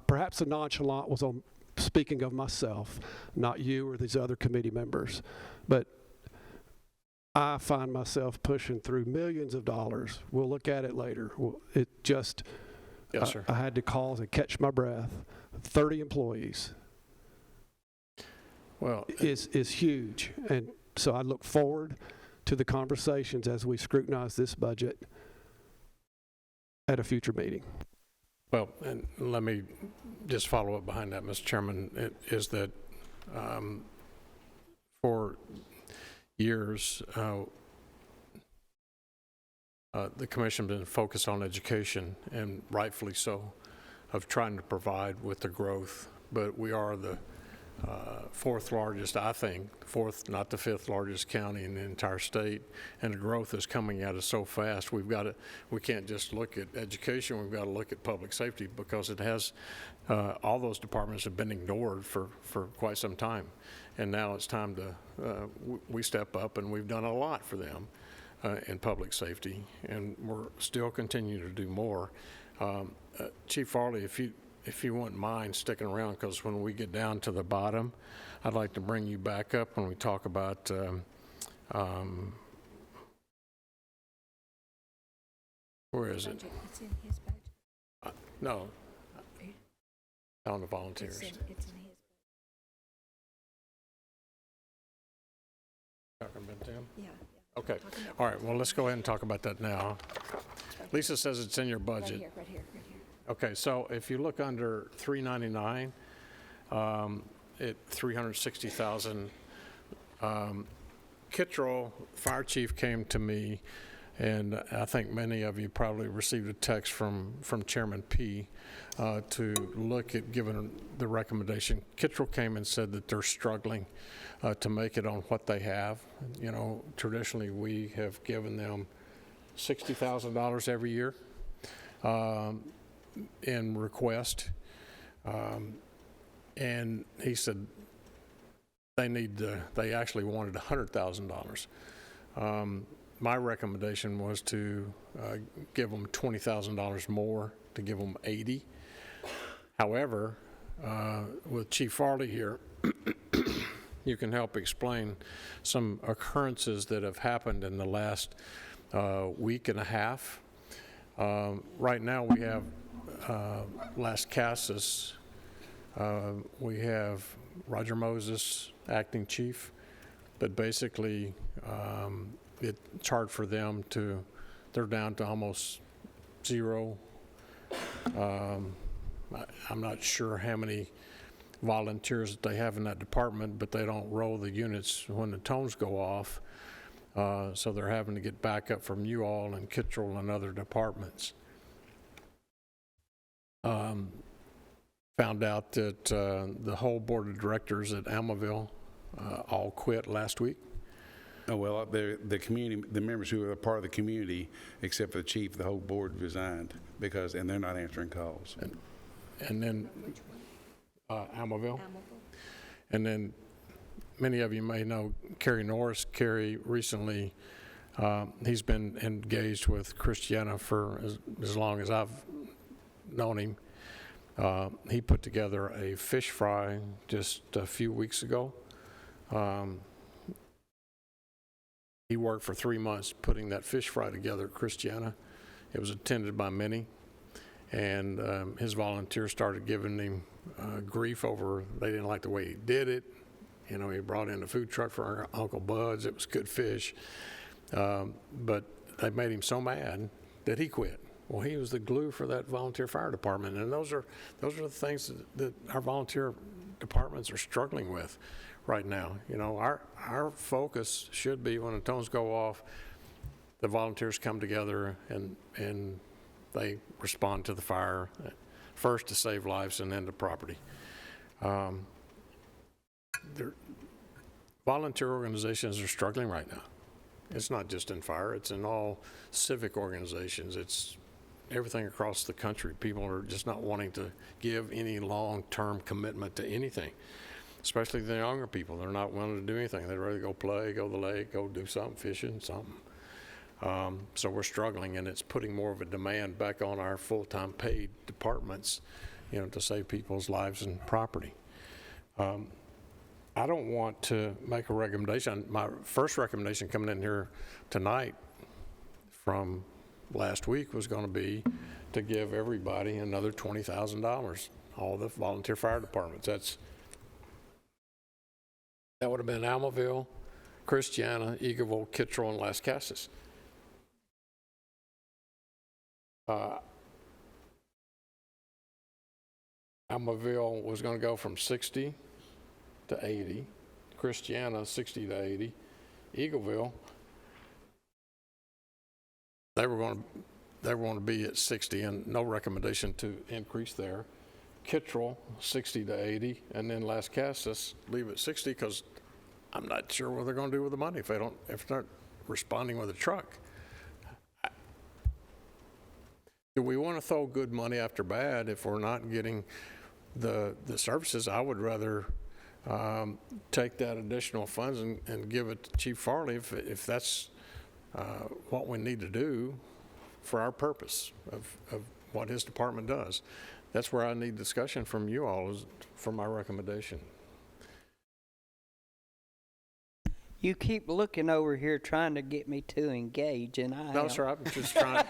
perhaps the nonchalant was on speaking of myself, not you or these other committee members, but I find myself pushing through millions of dollars. We'll look at it later. It just, yes, sir. I had to call and catch my breath. 30 employees is huge, and so I look forward to the conversations as we scrutinize this budget at a future meeting. Well, and let me just follow up behind that, Mr. Chairman, is that for years, the commission has been focused on education, and rightfully so, of trying to provide with the growth. But we are the fourth largest, I think, fourth, not the fifth largest county in the entire state, and the growth is coming at us so fast. We can't just look at education, we've got to look at public safety, because it has, all those departments have been ignored for quite some time. And now it's time to, we step up, and we've done a lot for them in public safety, and we're still continuing to do more. Chief Farley, if you wouldn't mind sticking around, because when we get down to the bottom, I'd like to bring you back up when we talk about where is it? It's in his budget. No, on the volunteers. It's in his. Talking about them? Yeah. Okay. All right. Well, let's go ahead and talk about that now. Lisa says it's in your budget. Right here. Okay, so if you look under 399, at 360,000, Kittrell Fire Chief came to me, and I think many of you probably received a text from Chairman P to look at giving the recommendation. Kittrell came and said that they're struggling to make it on what they have. You know, traditionally we have given them $60,000 every year in request, and he said they actually wanted $100,000. My recommendation was to give them $20,000 more to give them 80. However, with Chief Farley here, you can help explain some occurrences that have happened in the last week and a half. Right now we have Las Casas, we have Roger Moses, acting chief, but basically it's hard for them to, they're down to almost zero. I'm not sure how many volunteers that they have in that department, but they don't roll the units when the tones go off. So they're having to get backup from you all and Kittrell and other departments. Found out that the whole board of directors at Almaville all quit last week. Oh, well, the community, the members who are part of the community, except for the chief, the whole board resigned because, and they're not answering calls. And then Almaville. And then many of you may know Kerry Norris. Kerry recently, he's been engaged with Christiana for as long as I've known him. He put together a fish fry just a few weeks ago. He worked for 3 months putting that fish fry together at Christiana. It was attended by many. And his volunteers started giving him grief over, they didn't like the way he did it. You know, he brought in a food truck for our Uncle Bud's. It was good fish. But they made him so mad that he quit. Well, he was the glue for that volunteer fire department. And those are the things that our volunteer departments are struggling with right now. You know, our focus should be when the tones go off, the volunteers come together and they respond to the fire, first to save lives and then to property. Volunteer organizations are struggling right now. It's not just in fire, it's in all civic organizations. It's everything across the country. People are just not wanting to give any long-term commitment to anything, especially the younger people. They're not willing to do anything. They'd rather go play, go to the lake, go do something, fishing, something. So we're struggling, and it's putting more of a demand back on our full-time paid departments, you know, to save people's lives and property. I don't want to make a recommendation. My first recommendation coming in here tonight from last week was going to be to give everybody another $20,000, all the volunteer fire departments. That would have been Almaville, Christiana, Eagleville, Kittrell, and Las Casas. Almaville was going to go from 60 to 80, Christiana 60 to 80, Eagleville they were going to be at 60 and no recommendation to increase there. Kittrell 60 to 80, and then Las Casas leave at 60 because I'm not sure what they're going to do with the money if they're not responding with a truck. Do we want to throw good money after bad if we're not getting the services? I would rather take that additional funds and give it to Chief Farley if that's what we need to do for our purpose of what his department does. That's where I need discussion from you all for my recommendation. You keep looking over here trying to get me to engage, and I No, sir, I'm just trying.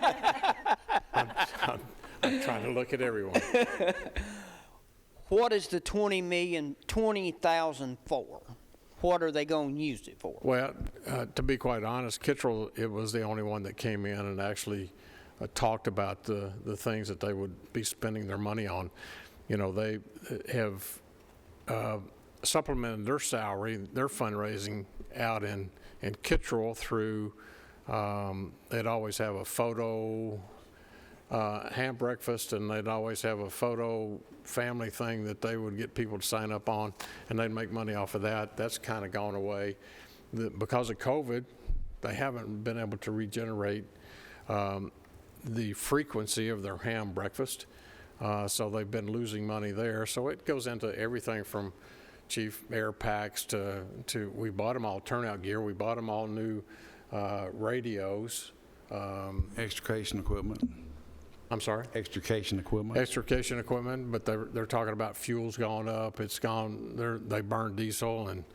I'm trying to look at everyone. What is the $20,000 for? What are they going to use it for? Well, to be quite honest, Kittrell, it was the only one that came in and actually talked about the things that they would be spending their money on. You know, they have supplemented their salary, their fundraising out in Kittrell through, they'd always have a photo ham breakfast, and they'd always have a photo family thing that they would get people to sign up on, and they'd make money off of that. That's kind of gone away. Because of COVID, they haven't been able to regenerate the frequency of their ham breakfast, so they've been losing money there. So it goes into everything from Chief air packs to we bought them all turnout gear, we bought them all new radios. Extrication equipment. I'm sorry? Extrication equipment? Extrication equipment, but they're talking about fuel's gone up. It's gone, they burn diesel, and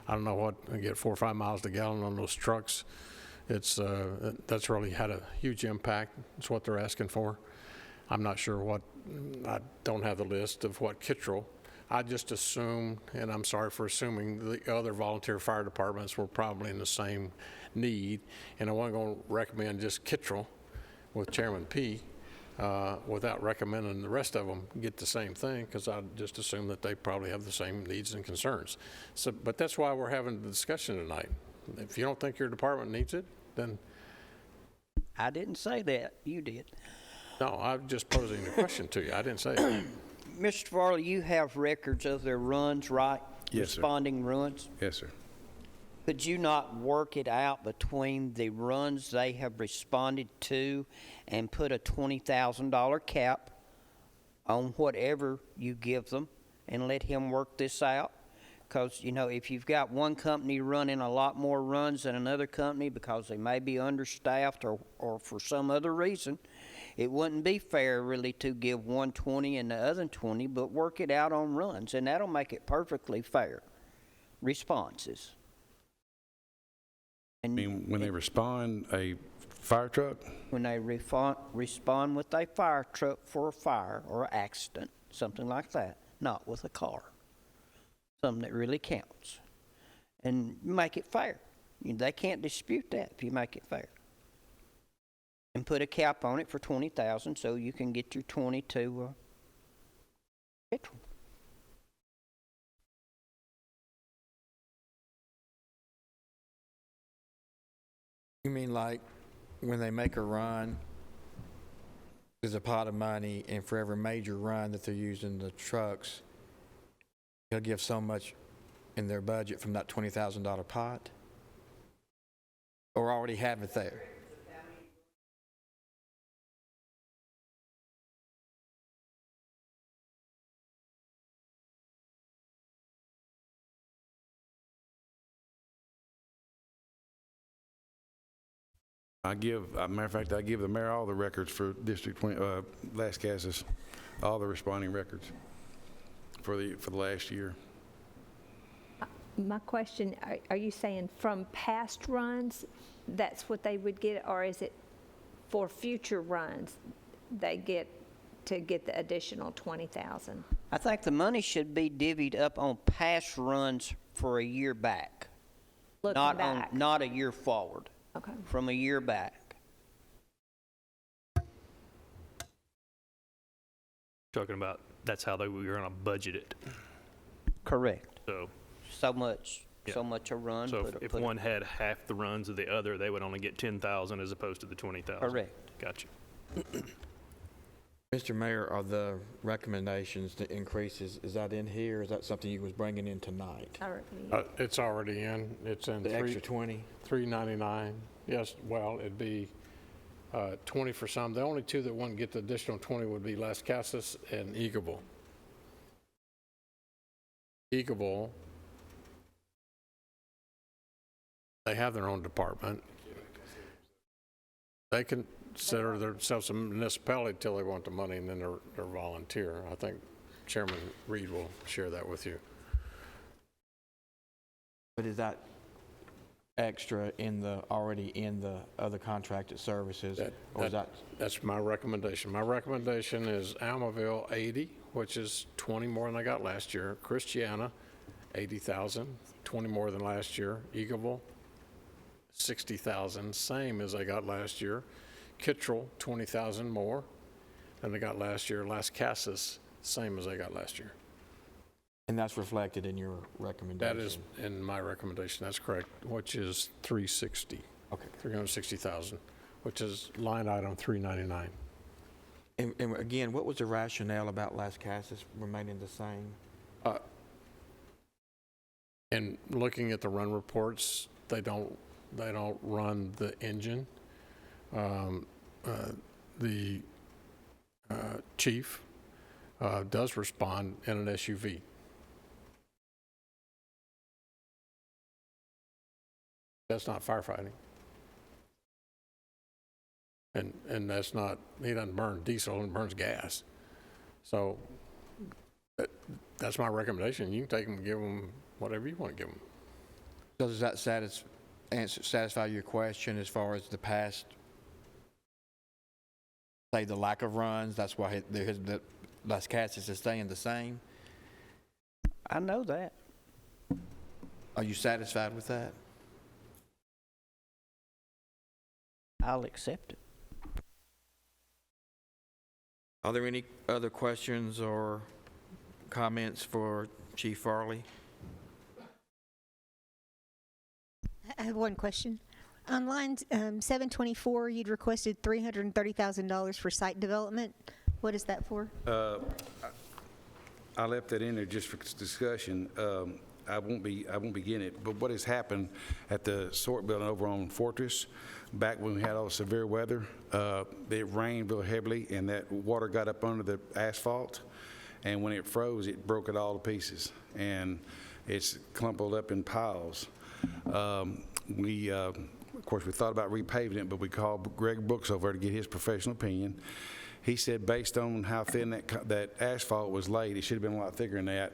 I don't know what, they get 4 or 5 miles to gallon on those trucks. It's, that's really had a huge impact. It's what they're asking for. I'm not sure what, I don't have the list of what Kittrell. I just assumed, and I'm sorry for assuming, the other volunteer fire departments were probably in the same need, and I wasn't going to recommend just Kittrell with Chairman P. Without recommending the rest of them get the same thing, because I just assume that they probably have the same needs and concerns. So, but that's why we're having the discussion tonight. If you don't think your department needs it, then... I didn't say that. You did. No, I'm just posing the question to you. I didn't say that. Mr. Farley, you have records of their runs, right? Yes, sir. Responding runs? Yes, sir. Could you not work it out between the runs they have responded to and put a $20,000 cap on whatever you give them and let him work this out? Because, you know, if you've got one company running a lot more runs than another company because they may be understaffed or for some other reason, it wouldn't be fair really to give one 20 and the other 20, but work it out on runs, and that'll make it perfectly fair. Responses. I mean, when they respond, a fire truck? When they respond with a fire truck for a fire or accident, something like that, not with a car. Something that really counts. And make it fair. They can't dispute that if you make it fair. And put a cap on it for $20,000 so you can get your 20 to petrol. You mean like when they make a run, there's a pot of money, and for every major run that they're using the trucks, they'll give so much in their budget from that $20,000 pot? Or already have it there? Matter of fact, I give the mayor all the records for District 20, Las Casas, all the responding records for the last year. My question, are you saying from past runs, that's what they would get, or is it for future runs they get to get the additional 20,000? I think the money should be divvied up on past runs for a year back. Looking back. Not a year forward. Okay. From a year back. Talking about that's how we were going to budget it. Correct. So much a run. So if one had half the runs of the other, they would only get 10,000 as opposed to the 20,000. Correct. Gotcha. Mr. Mayor, are the recommendations, the increases, is that in here? Is that something you was bringing in tonight? It's already in. It's in The extra 20? $399. Yes, well, it'd be 20 for some. The only two that wouldn't get the additional 20 would be Las Casas and Eagleville. Eagleville, they have their own department. They consider themselves a municipality till they want the money, and then they're volunteer. I think Chairman Reed will share that with you. But is that extra already in the other contracted services? That's my recommendation. My recommendation is Almaville 80, which is 20 more than I got last year. Christiana, 80,000, 20 more than last year. Eagleville, 60,000, same as I got last year. Kittrell, 20,000 more than I got last year. Las Casas, same as I got last year. And that's reflected in your recommendation? That is in my recommendation, that's correct, which is 360. Okay. 360,000, which is line item 399. And again, what was the rationale about Las Casas remaining the same? And looking at the run reports, they don't run the engine. The chief does respond in an SUV. That's not firefighting. And that's not, he doesn't burn diesel, he burns gas. So that's my recommendation. You can take them and give them whatever you want to give them. So does that satisfy your question as far as the past, say, the lack of runs? That's why the Las Casas is staying the same? I know that. Are you satisfied with that? I'll accept it. Are there any other questions or comments for Chief Farley? I have one question. On line 724, you'd requested $330,000 for site development. What is that for? I left that in there just for discussion. I won't be getting it, but what has happened at the sort building over on Fortress, back when we had all the severe weather, it rained real heavily and that water got up under the asphalt, and when it froze, it broke it all to pieces, and it's clumpled up in piles. Of course, we thought about repaving it, but we called Greg Brooks over to get his professional opinion. He said based on how thin that asphalt was laid, it should have been a lot thicker than that.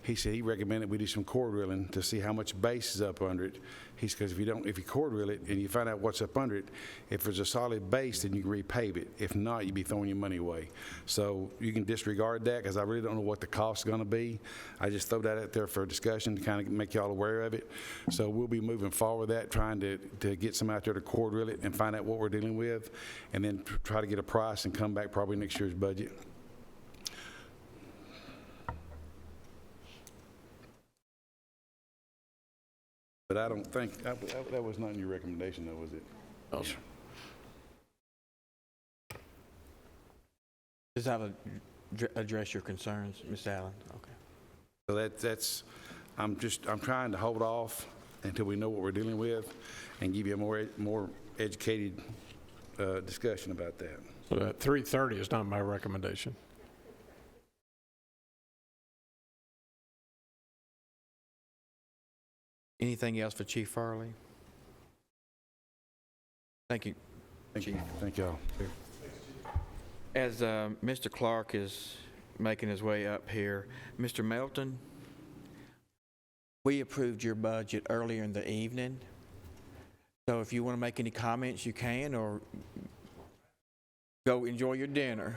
He said he recommended we do some core drilling to see how much base is up under it. He's because if you core drill it and you find out what's up under it, if there's a solid base, then you can repave it. If not, you'd be throwing your money away. So you can disregard that because I really don't know what the cost is going to be. I just throw that out there for discussion to kind of make y'all aware of it. So we'll be moving forward with that, trying to get some out there to core drill it and find out what we're dealing with, and then try to get a price and come back probably next year's budget. But I don't think, that was not in your recommendation though, was it? No, sir. Does that address your concerns, Ms. Allen? Okay. So I'm trying to hold off until we know what we're dealing with and give you a more educated discussion about that. So that 330 is not my recommendation. Anything else for Chief Farley? Thank you, Chief. Thank y'all. As Mr. Clark is making his way up here, Mr. Melton, we approved your budget earlier in the evening. So if you want to make any comments, you can, or go enjoy your dinner.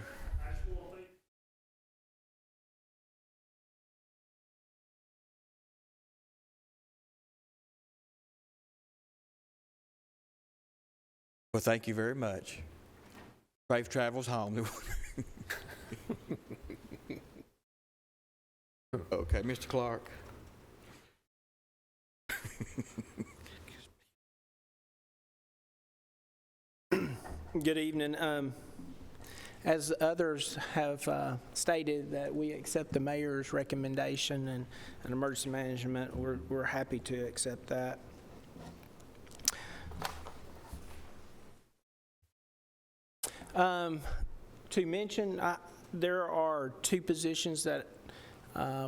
Well, thank you very much. Safe travels home. Okay, Mr. Clark. Good evening. As others have stated, that we accept the mayor's recommendation and emergency management, we're happy to accept that. To mention, there are two positions that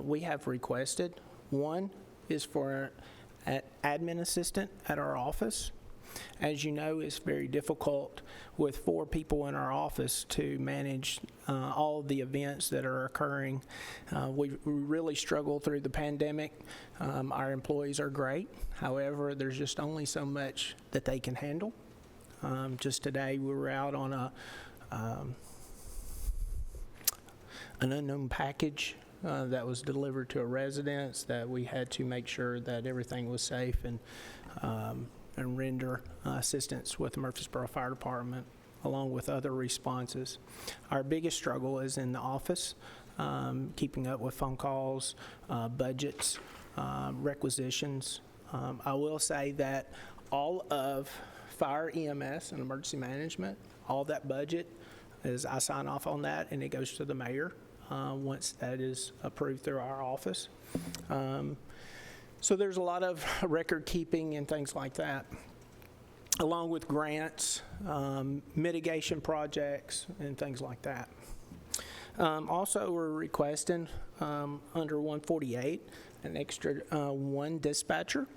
we have requested. One is for an admin assistant at our office. As you know, it's very difficult with 4 people in our office to manage all of the events that are occurring. We really struggled through the pandemic. Our employees are great. However, there's just only so much that they can handle. Just today, we were out on an unknown package that was delivered to a residence that we had to make sure that everything was safe and render assistance with the Murfreesboro Fire Department, along with other responses. Our biggest struggle is in the office, keeping up with phone calls, budgets, requisitions. I will say that all of fire, EMS, and emergency management, all that budget is, I sign off on that, and it goes to the mayor once that is approved through our office. So there's a lot of record keeping and things like that, along with grants, mitigation projects, and things like that. Also, we're requesting under 148 an extra 1 dispatcher.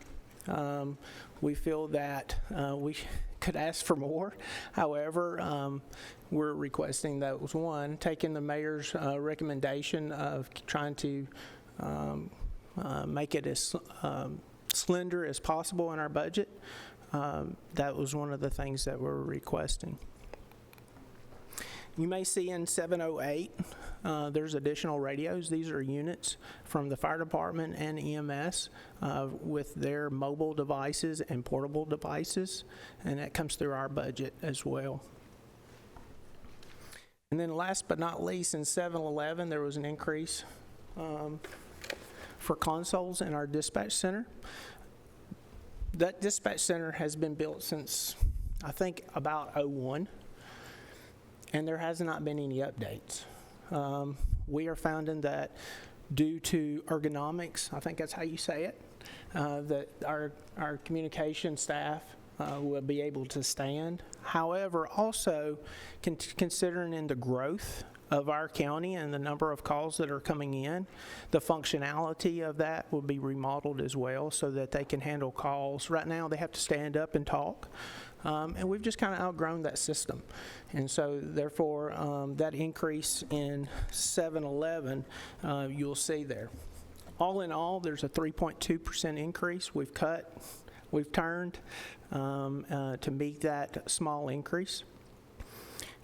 We feel that we could ask for more. However, we're requesting those. One, taking the mayor's recommendation of trying to make it as slender as possible in our budget. That was one of the things that we're requesting. You may see in 708, there's additional radios. These are units from the fire department and EMS with their mobile devices and portable devices, and that comes through our budget as well. And then last but not least, in 711, there was an increase for consoles in our dispatch center. That dispatch center has been built since, I think, about '01. And there has not been any updates. We are finding that due to ergonomics, I think that's how you say it, that our communication staff will be able to stand. However, also considering in the growth of our county and the number of calls that are coming in, the functionality of that will be remodeled as well so that they can handle calls. Right now, they have to stand up and talk. And we've just kind of outgrown that system. And so, therefore, that increase in 711, you'll see there. All in all, there's a 3.2% increase. We've cut, we've turned to meet that small increase.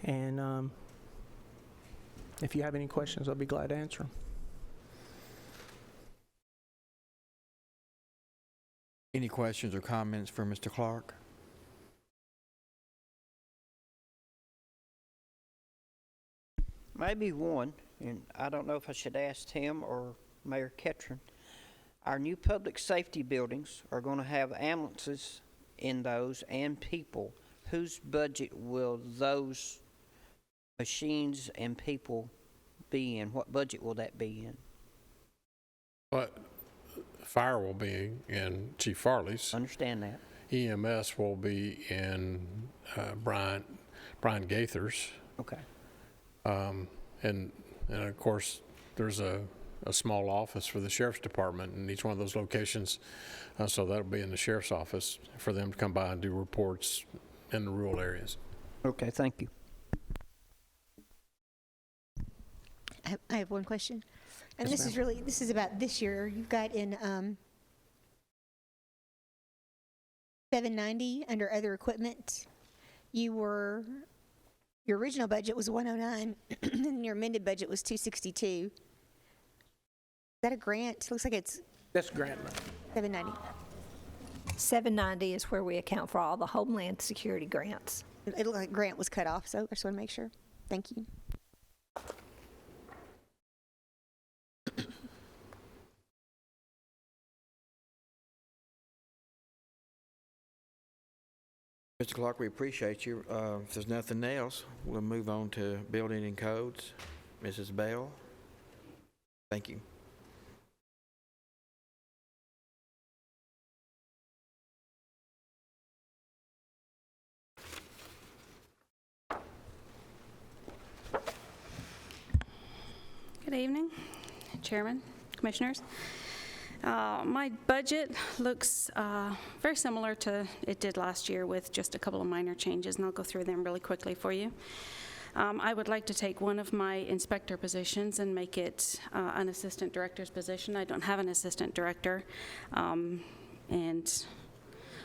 And if you have any questions, I'll be glad to answer them. Any questions or comments for Mr. Clark? Maybe one, and I don't know if I should ask him or Mayor Ketron. Our new public safety buildings are going to have ambulances in those and people. Whose budget will those machines and people be in? What budget will that be in? But fire will be in Chief Farley's. Understand that. EMS will be in Brian Gaither's. Okay. And of course, there's a small office for the sheriff's department in each one of those locations. So that'll be in the sheriff's office for them to come by and do reports in the rural areas. Okay, thank you. I have one question. And Yes, this is about this year. You've got in 790 under other equipment. Your original budget was 109 and your amended budget was 262. Is that a grant? Looks like it's That's grant money. 790. 790 is where we account for all the Homeland Security grants. It looked like grant was cut off, so I just want to make sure. Thank you. Mr. Clark, we appreciate you. If there's nothing else, we'll move on to building and codes. Mrs. Bell. Thank you. Good evening, Chairman, Commissioners. My budget looks very similar to it did last year with just a couple of minor changes, and I'll go through them really quickly for you. I would like to take one of my inspector positions and make it an assistant director's position. I don't have an assistant director, and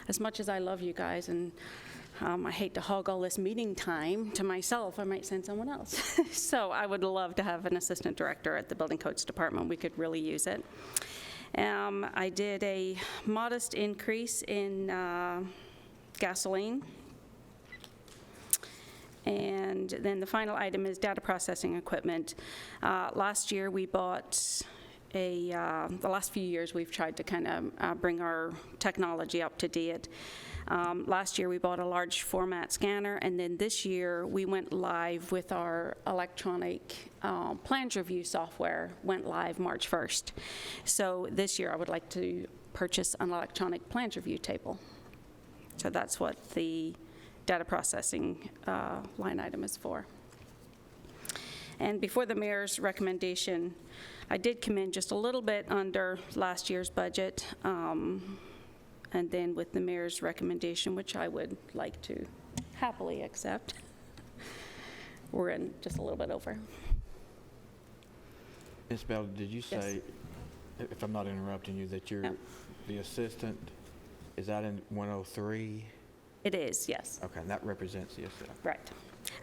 as much as I love you guys and I hate to hog all this meeting time to myself, I might send someone else. So I would love to have an assistant director at the Building Codes Department. We could really use it. I did a modest increase in gasoline. And then the final item is data processing equipment. Last year we bought the last few years we've tried to kind of bring our technology up to date. Last year we bought a large format scanner, and then this year we went live with our electronic plans review software, went live March 1st. So this year I would like to purchase an electronic plans review table. So that's what the data processing line item is for. And before the mayor's recommendation, I did come in just a little bit under last year's budget. and then with the mayor's recommendation, which I would like to happily accept, we're in just a little bit over. Ms. Bell, did you Yes. say, if I'm not interrupting you, that you're No. the assistant, is that in 103? It is, yes. Okay, and that represents the assistant. Right.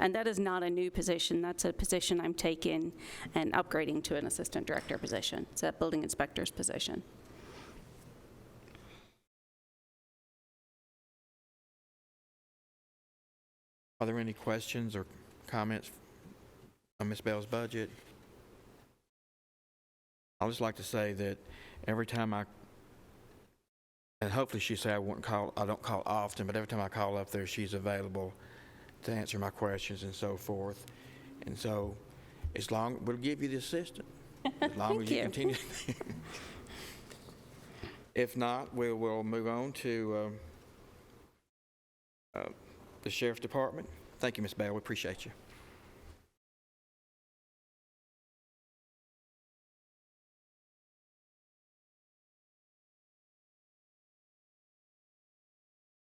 And that is not a new position. That's a position I'm taking and upgrading to an assistant director position. It's a building inspector's position. Are there any questions or comments on Ms. Bell's budget? I'd just like to say that every time and hopefully she say I don't call often, but every time I call up there, she's available to answer my questions and so forth. And so, we'll give you the assistant, as long as you continue. If not, we will move on to the Sheriff's Department. Thank you, Ms. Bell. We appreciate you.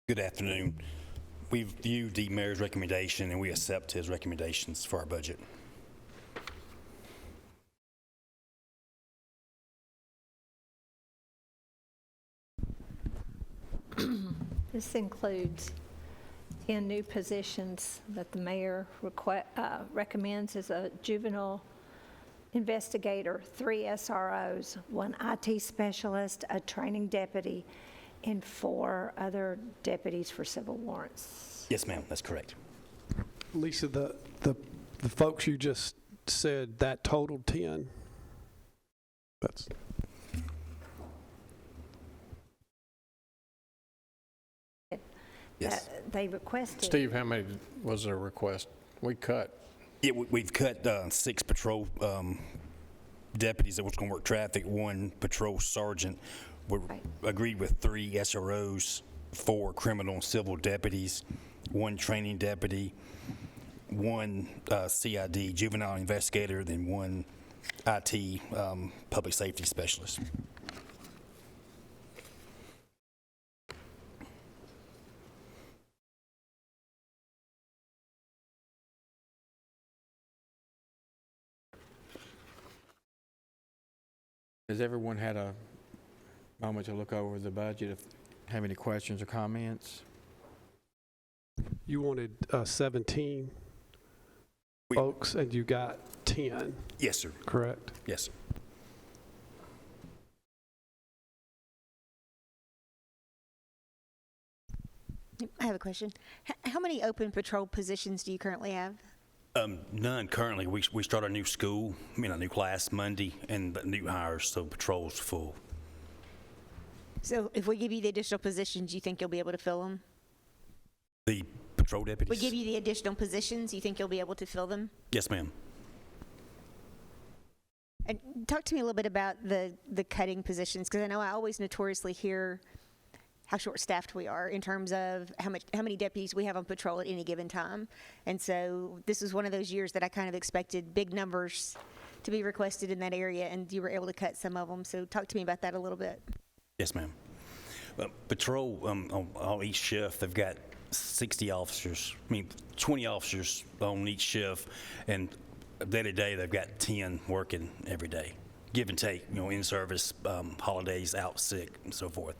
Good afternoon. We've viewed the mayor's recommendation and we accept his recommendations for our budget. This includes 10 new positions that the mayor recommends as a juvenile investigator, 3 SROs, 1 IT specialist, a training deputy, and 4 other deputies for civil warrants. Yes, ma'am, that's correct. Lisa, the folks you just said, that totaled 10? That's... Yes. They requested... Steve, how many was their request? We cut. Yeah, we've cut 6 patrol deputies that was going to work traffic, 1 patrol sergeant. We agreed with 3 SROs, 4 criminal and civil deputies, 1 training deputy, 1 CID, juvenile investigator, then 1 IT public safety specialist. Has everyone had a moment to look over the budget? If have any questions or comments? You wanted 17 folks, and you got 10. Yes, sir. Correct? Yes, sir. I have a question. How many open patrol positions do you currently have? None currently. We start a new school, a new class Monday, and the new hires, so patrol's full. So if we give you the additional positions, you think you'll be able to fill them? The patrol deputies? We give you the additional positions, you think you'll be able to fill them? Yes, ma'am. And talk to me a little bit about the cutting positions, because I know I always notoriously hear how short-staffed we are in terms of how many deputies we have on patrol at any given time. And so this was one of those years that I kind of expected big numbers to be requested in that area, and you were able to cut some of them. So talk to me about that a little bit. Yes, ma'am. Patrol, on each shift, they've got 60 officers, 20 officers on each shift, and day to day, they've got 10 working every day. Give and take, in service, holidays, out sick, and so forth.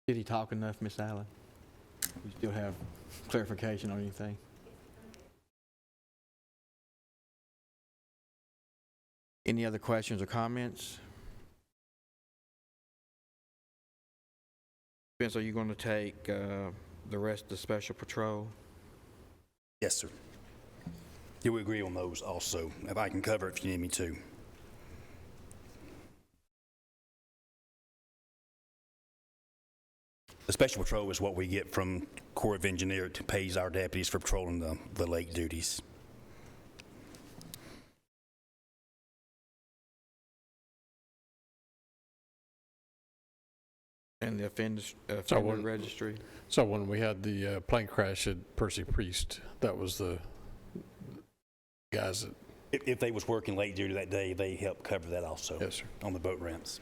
Did he talk enough, Miss Allen? You still have clarification on anything? Any other questions or comments? Vince, are you going to take the rest of the special patrol? Yes, sir. Yeah, we agree on those also. If I can cover it if you need me to. The special patrol is what we get from Corps of Engineers to pays our deputies for patrolling the lake duties. And the offender when- registry? So when we had the plane crash at Percy Priest, that was the guys that, If they was working late duty that day, they helped cover that also. Yes, sir. On the boat ramps.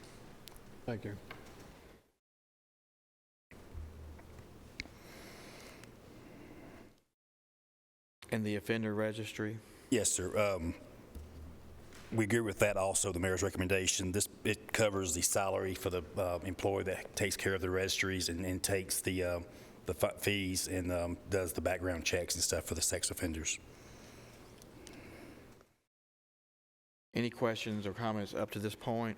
thank you. And the offender registry? Yes, sir. We agree with that also, the mayor's recommendation. It covers the salary for the employee that takes care of the registries and takes the fees and does the background checks and stuff for the sex offenders. Any questions or comments up to this point?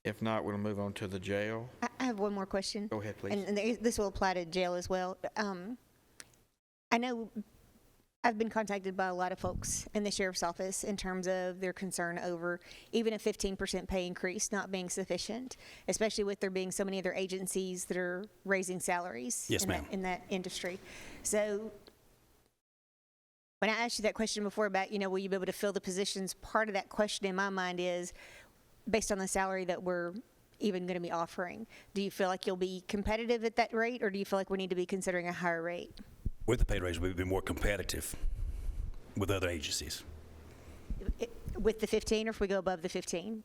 If not, we'll move on to the jail. I have one more question. Go ahead, please. And this will apply to jail as well. I know I've been contacted by a lot of folks in the sheriff's office in terms of their concern over even a 15% pay increase not being sufficient, especially with there being so many other agencies that are raising salaries Yes, ma'am. in that industry. So when I asked you that question before about, will you be able to fill the positions, part of that question in my mind is, based on the salary that we're even going to be offering, do you feel like you'll be competitive at that rate, or do you feel like we need to be considering a higher rate? With the pay raise, we've been more competitive with other agencies. With the 15, or if we go above the 15?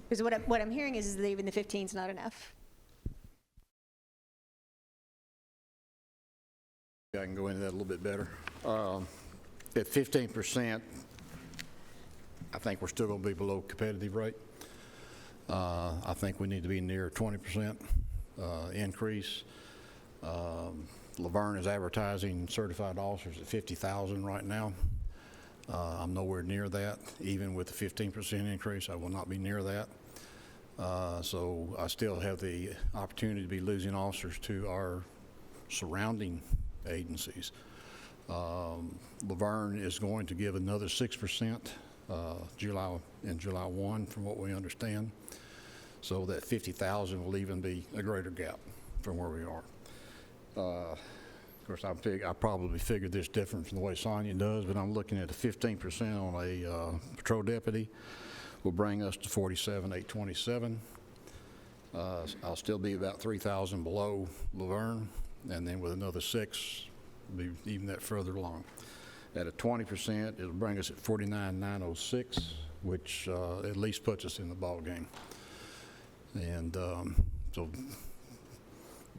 Because what I'm hearing is that even the 15 is not enough. I can go into that a little bit better. At 15%, I think we're still going to be below competitive rate. I think we need to be near 20% increase. Laverne is advertising certified officers at 50,000 right now. I'm nowhere near that. Even with the 15% increase, I will not be near that. So I still have the opportunity to be losing officers to our surrounding agencies. Laverne is going to give another 6% July 1, from what we understand. So that 50,000 will even be a greater gap from where we are. Of course, I probably figured this different from the way Sonia does, but I'm looking at a 15% on a patrol deputy will bring us to 47,827. I'll still be about 3,000 below Laverne, and then with another 6, be even that further along. At a 20%, it'll bring us at 49,906, which at least puts us in the ball game. And so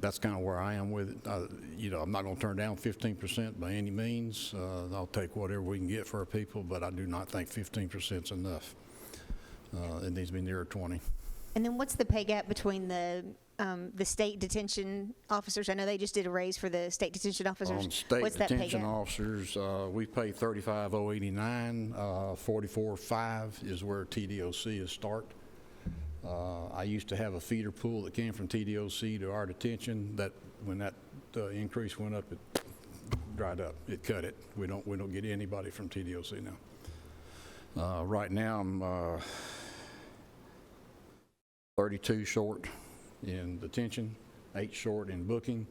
that's kind of where I am with it. I'm not going to turn down 15% by any means. I'll take whatever we can get for our people, but I do not think 15% is enough. It needs to be nearer 20. And then what's the pay gap between the state detention officers? I know they just did a raise for the state detention officers. On state What's that pay detention gap? officers, we pay $35,089. $44,500 is where TDOC is start. I used to have a feeder pool that came from TDOC to our detention. That when that increase went up, it dried up. It cut it. We don't get anybody from TDOC now. Right now, I'm 32 short in detention, 8 short in booking.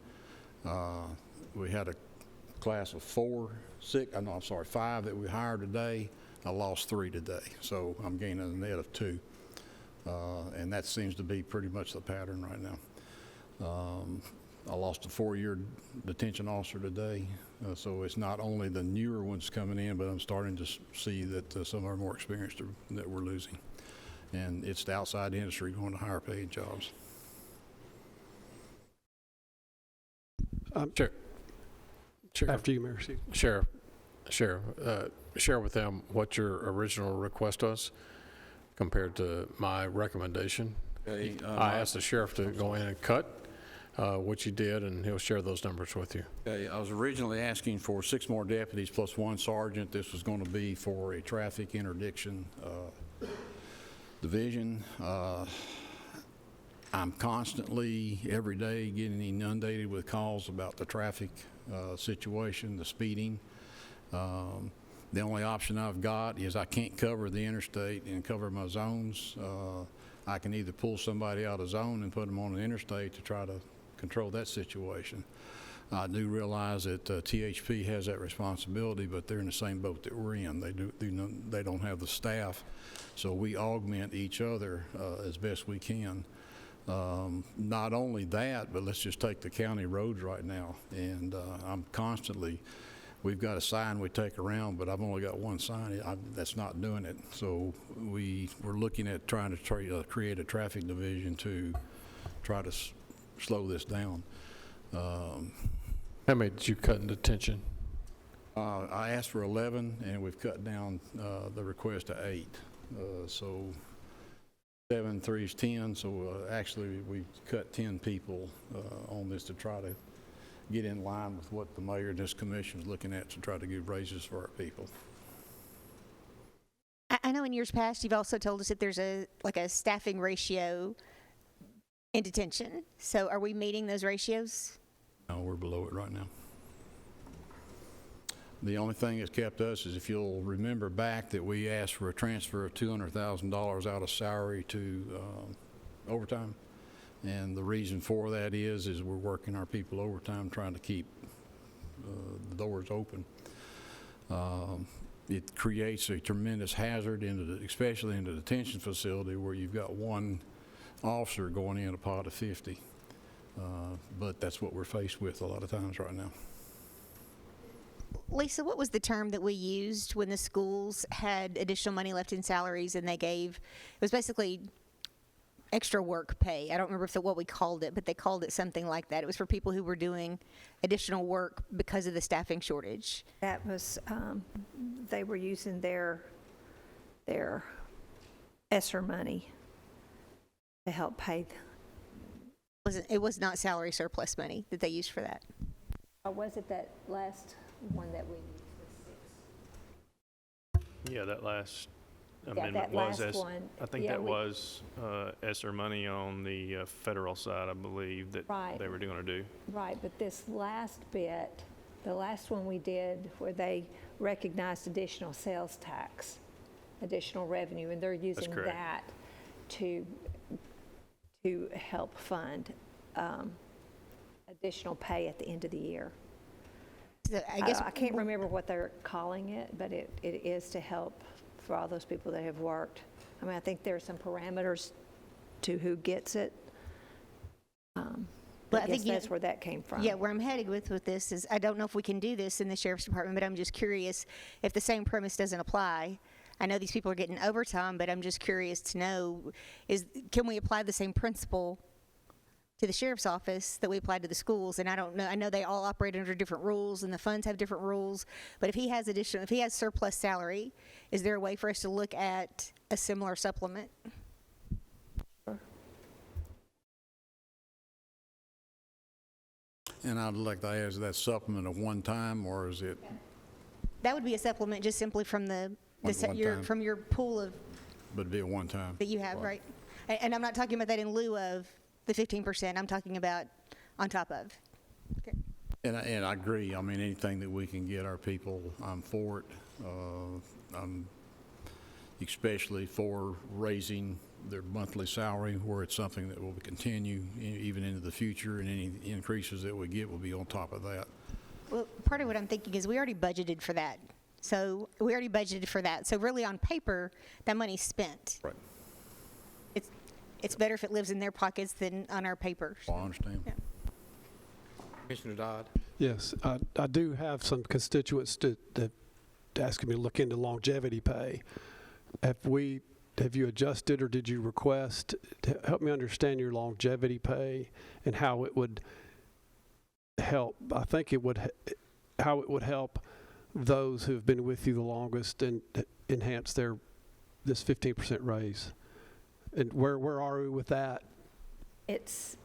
We had a class of 5 that we hired today. I lost 3 today, so I'm gaining a net of 2. And that seems to be pretty much the pattern right now. I lost a 4-year detention officer today, so it's not only the newer ones coming in, but I'm starting to see that some of our more experienced that we're losing. And it's the outside industry going to higher paid jobs. Sheriff. After you, Mayor. Sheriff, share with them what your original request was compared to my recommendation. Okay, I asked the sheriff to go in and cut what you did, and he'll share those numbers with you. Okay, I was originally asking for 6 more deputies plus 1 sergeant. This was going to be for a traffic interdiction division. I'm constantly, every day, getting inundated with calls about the traffic situation, the speeding. The only option I've got is I can't cover the interstate and cover my zones. I can either pull somebody out of zone and put them on the interstate to try to control that situation. I do realize that THP has that responsibility, but they're in the same boat that we're in. They don't have the staff, so we augment each other as best we can. Not only that, but let's just take the county roads right now, and I'm constantly, we've got a sign we take around, but I've only got one sign. That's not doing it. So we're looking at trying to create a traffic division to try to slow this down. How many did you cut in detention? I asked for 11, and we've cut down the request to 8. So 7, 3 is 10. So actually, we cut 10 people on this to try to get in line with what the mayor and this commission is looking at to try to give raises for our people. I know in years past you've also told us that there's a staffing ratio in detention. So are we meeting those ratios? No, we're below it right now. The only thing that's kept us is, if you'll remember back, that we asked for a transfer of $200,000 out of salary to overtime. And the reason for that is we're working our people overtime trying to keep the doors open. It creates a tremendous hazard, especially in the detention facility, where you've got one officer going in a pot of 50. But that's what we're faced with a lot of times right now. Lisa, what was the term that we used when the schools had additional money left in salaries and it was basically extra work pay? I don't remember what we called it, but they called it something like that. It was for people who were doing additional work because of the staffing shortage. That was, they were using their ESSER money to help pay. It was not salary surplus money that they used for that. Or was it that last one that we used? Yeah, that last amendment was, I think that was ESSER money on the federal side, I believe, that they were going to do. Right, but this last bit, the last one we did where they recognized additional sales tax, additional revenue, and they're using that to help fund additional pay at the end of the year. So I guess I can't remember what they're calling it, but it is to help for all those people that have worked. I mean, I think there are some parameters to who gets it. But I guess that's where that came from. Yeah, where I'm headed with this is, I don't know if we can do this in the sheriff's department, but I'm just curious if the same premise doesn't apply. I know these people are getting overtime, but I'm just curious to know, can we apply the same principle to the sheriff's office that we applied to the schools? And I don't know, I know they all operate under different rules and the funds have different rules, but if he has surplus salary, is there a way for us to look at a similar supplement? And I'd like to ask, is that supplement a one-time, or is it? That would be a supplement just simply from from your pool of. But it'd be a one-time. That you have, right? And I'm not talking about that in lieu of the 15%. I'm talking about on top of. Okay. And I agree. I mean, anything that we can get our people, I'm for it. I'm especially for raising their monthly salary, where it's something that will continue even into the future, and any increases that we get will be on top of that. Well, part of what I'm thinking is we already budgeted for that. So really on paper, that money's spent. Right. It's better if it lives in their pockets than on our paper. Well, I understand. Yeah. Commissioner Dodd? Yes, I do have some constituents that asking me to look into longevity pay. Have you adjusted, or did you request to help me understand your longevity pay and how it would help? I think how it would help those who've been with you the longest and enhance this 15% raise. And where are we with that? It's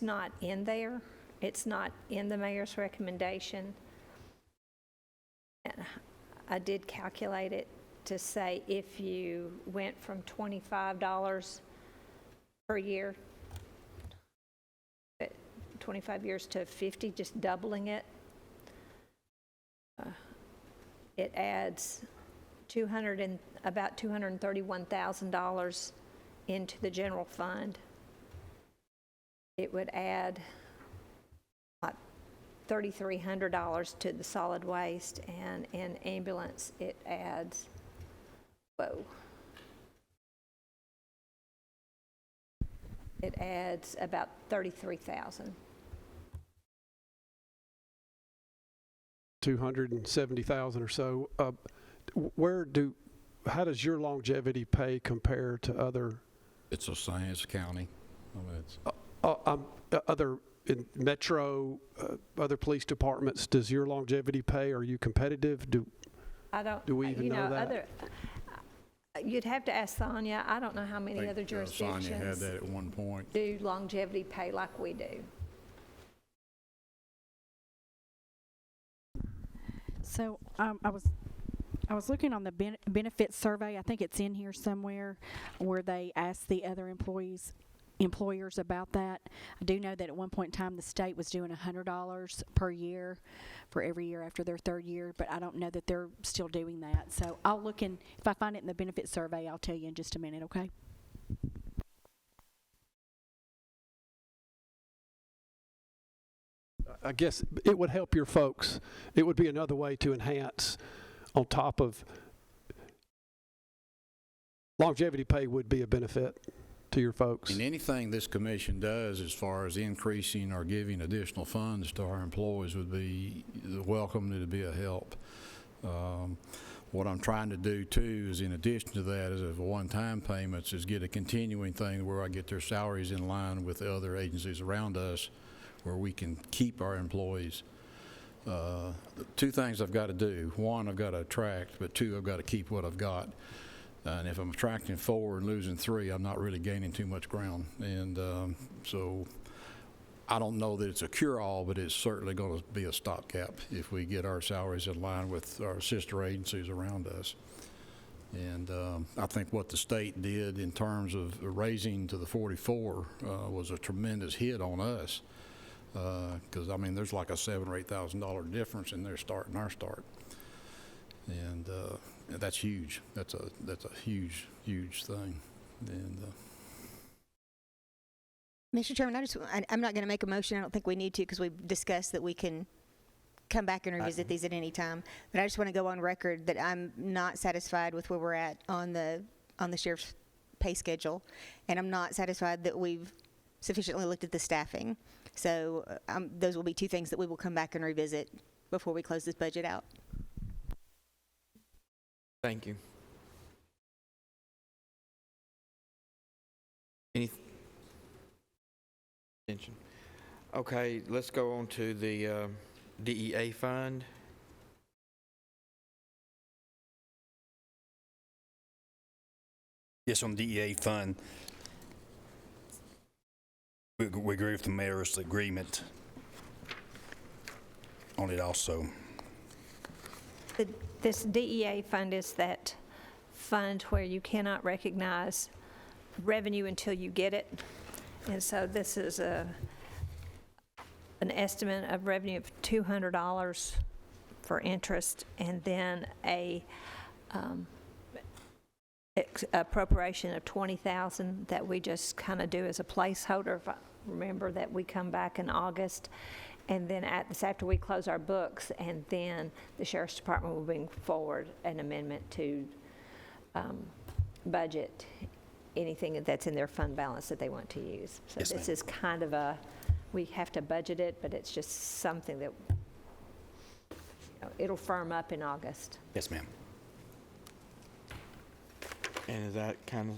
not in there. It's not in the mayor's recommendation. And I did calculate it to say if you went from $25 per year, 25 years to 50, just doubling it, it adds about $231,000 into the general fund. It would add $3,300 to the solid waste, and in ambulance, it adds, it adds about $33,000. 270,000 or so. How does your longevity pay compare to other? It's the same as county. I mean, it's Other in metro, other police departments, does your longevity pay? Are you competitive? Do we even know that? You'd have to ask Sonia. I don't know how many other jurisdictions Sonia had that at one point. do longevity pay like we do. So I was looking on the benefits survey. I think it's in here somewhere where they asked the other employers about that. I do know that at one point in time the state was doing $100 per year for every year after their third year, but I don't know that they're still doing that. So I'll look in, if I find it in the benefits survey, I'll tell you in just a minute, okay? I guess it would help your folks. It would be another way to enhance on top of longevity pay would be a benefit to your folks. And anything this commission does as far as increasing or giving additional funds to our employees would be welcome, to be a help. What I'm trying to do too is, in addition to that, is of one-time payments, is get a continuing thing where I get their salaries in line with the other agencies around us, where we can keep our employees. Two things I've got to do. One, I've got to attract, but two, I've got to keep what I've got. And if I'm attracting 4 and losing 3, I'm not really gaining too much ground. And so I don't know that it's a cure-all, but it's certainly going to be a stopgap if we get our salaries in line with our sister agencies around us. And I think what the state did in terms of raising to the 44 was a tremendous hit on us. Because, I mean, there's like a $7,000 or $8,000 difference in their start and our start. And that's huge. That's a huge thing. And Mr. Chairman, I'm not going to make a motion. I don't think we need to, because we've discussed that we can come back and revisit these at any time. But I just want to go on record that I'm not satisfied with where we're at on the sheriff's pay schedule, and I'm not satisfied that we've sufficiently looked at the staffing. So those will be two things that we will come back and revisit before we close this budget out. Thank you. Any attention? Okay, let's go on to the DEA fund. Yes, on the DEA fund, we agree with the mayor's agreement on it also. This DEA fund is that fund where you cannot recognize revenue until you get it. And so this is an estimate of revenue of $200 for interest, and then a appropriation of $20,000 that we just kind of do as a placeholder. If I remember that we come back in August, and then after we close our books, and then the Sheriff's Department will bring forward an amendment to budget anything that's in their fund balance that they want to use. So yes, this is kind of we have to budget it, but it's just something that it'll firm up in August. Yes, ma'am. And is that kind of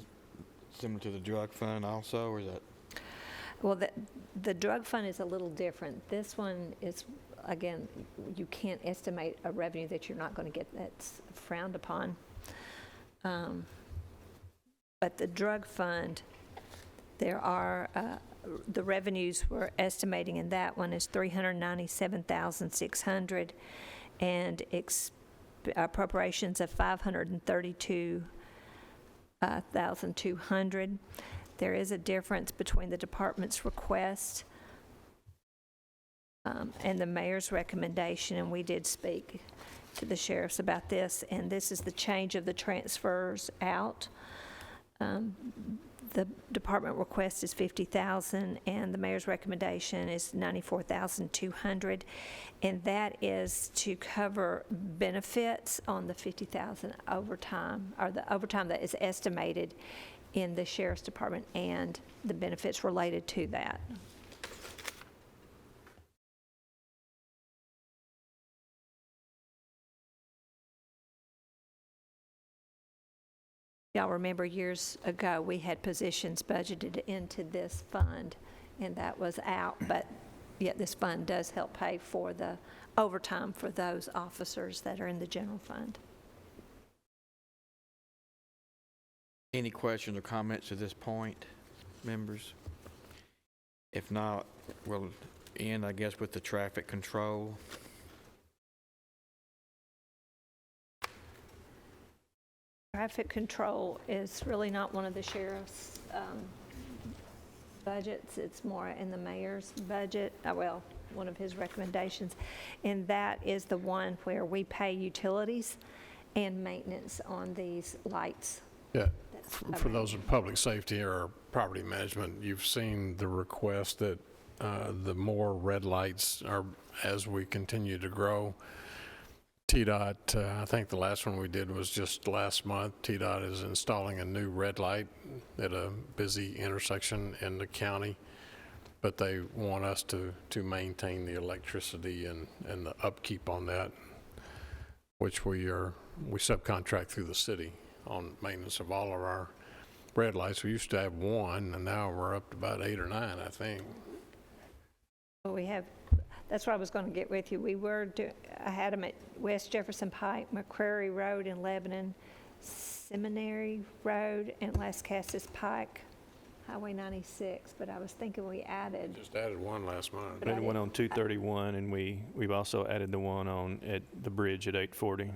similar to the drug fund also, or is that? Well, the drug fund is a little different. This one is, again, you can't estimate a revenue that you're not going to get. That's frowned upon. But the drug fund, there are, the revenues we're estimating in that one is $397,600 and appropriations of $532,200. There is a difference between the department's request and the mayor's recommendation, and we did speak to the sheriffs about this, and this is the change of the transfers out. The department request is $50,000, and the mayor's recommendation is $94,200, and that is to cover benefits on the $50,000 overtime, or the overtime that is estimated in the sheriff's department and the benefits related to that. Y'all remember years ago, we had positions budgeted into this fund, and that was out, but yet this fund does help pay for the overtime for those officers that are in the general fund. Any questions or comments at this point, members? If not, we'll end, I guess, with the traffic control. Traffic control is really not one of the sheriff's budgets. It's more in the mayor's budget, well, one of his recommendations. And that is the one where we pay utilities and maintenance on these lights. Yeah, for those in public safety or property management, you've seen the request that the more red lights are, as we continue to grow. TDOT, I think the last one we did was just last month. TDOT is installing a new red light at a busy intersection in the county, but they want us to maintain the electricity and the upkeep on that, which we subcontract through the city on maintenance of all of our red lights. We used to have one, and now we're up to about 8 or 9, I think. Well, we have. That's what I was going to get with you. I had them at West Jefferson Pike, McCrary Road in Lebanon, Seminary Road, and Las Casas Pike, Highway 96. But I was thinking we added. Just added one last month. Added one on 231, and we've also added the one at the bridge at 840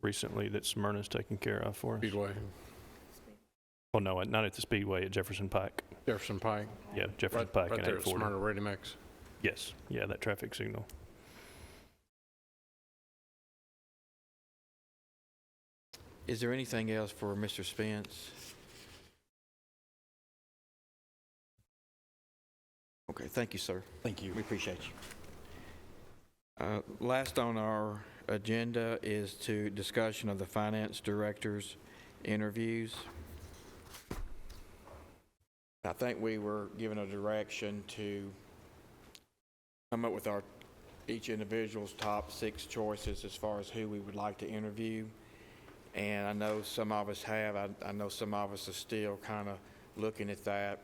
recently that Smyrna's taken care of for us. Speedway. Well, no, not at the Speedway, at Jefferson Pike. Jefferson Pike? Yeah, Jefferson Pike right and there 840. At Smyrna Ready Mix? Yes, yeah, that traffic signal. Is there anything else for Mr. Spence? Okay, thank you, sir. Thank you. We appreciate you. Last on our agenda is to discussion of the finance director's interviews. I think we were given a direction to come up with each individual's top 6 choices as far as who we would like to interview. And I know some of us have. I know some of us are still kind of looking at that.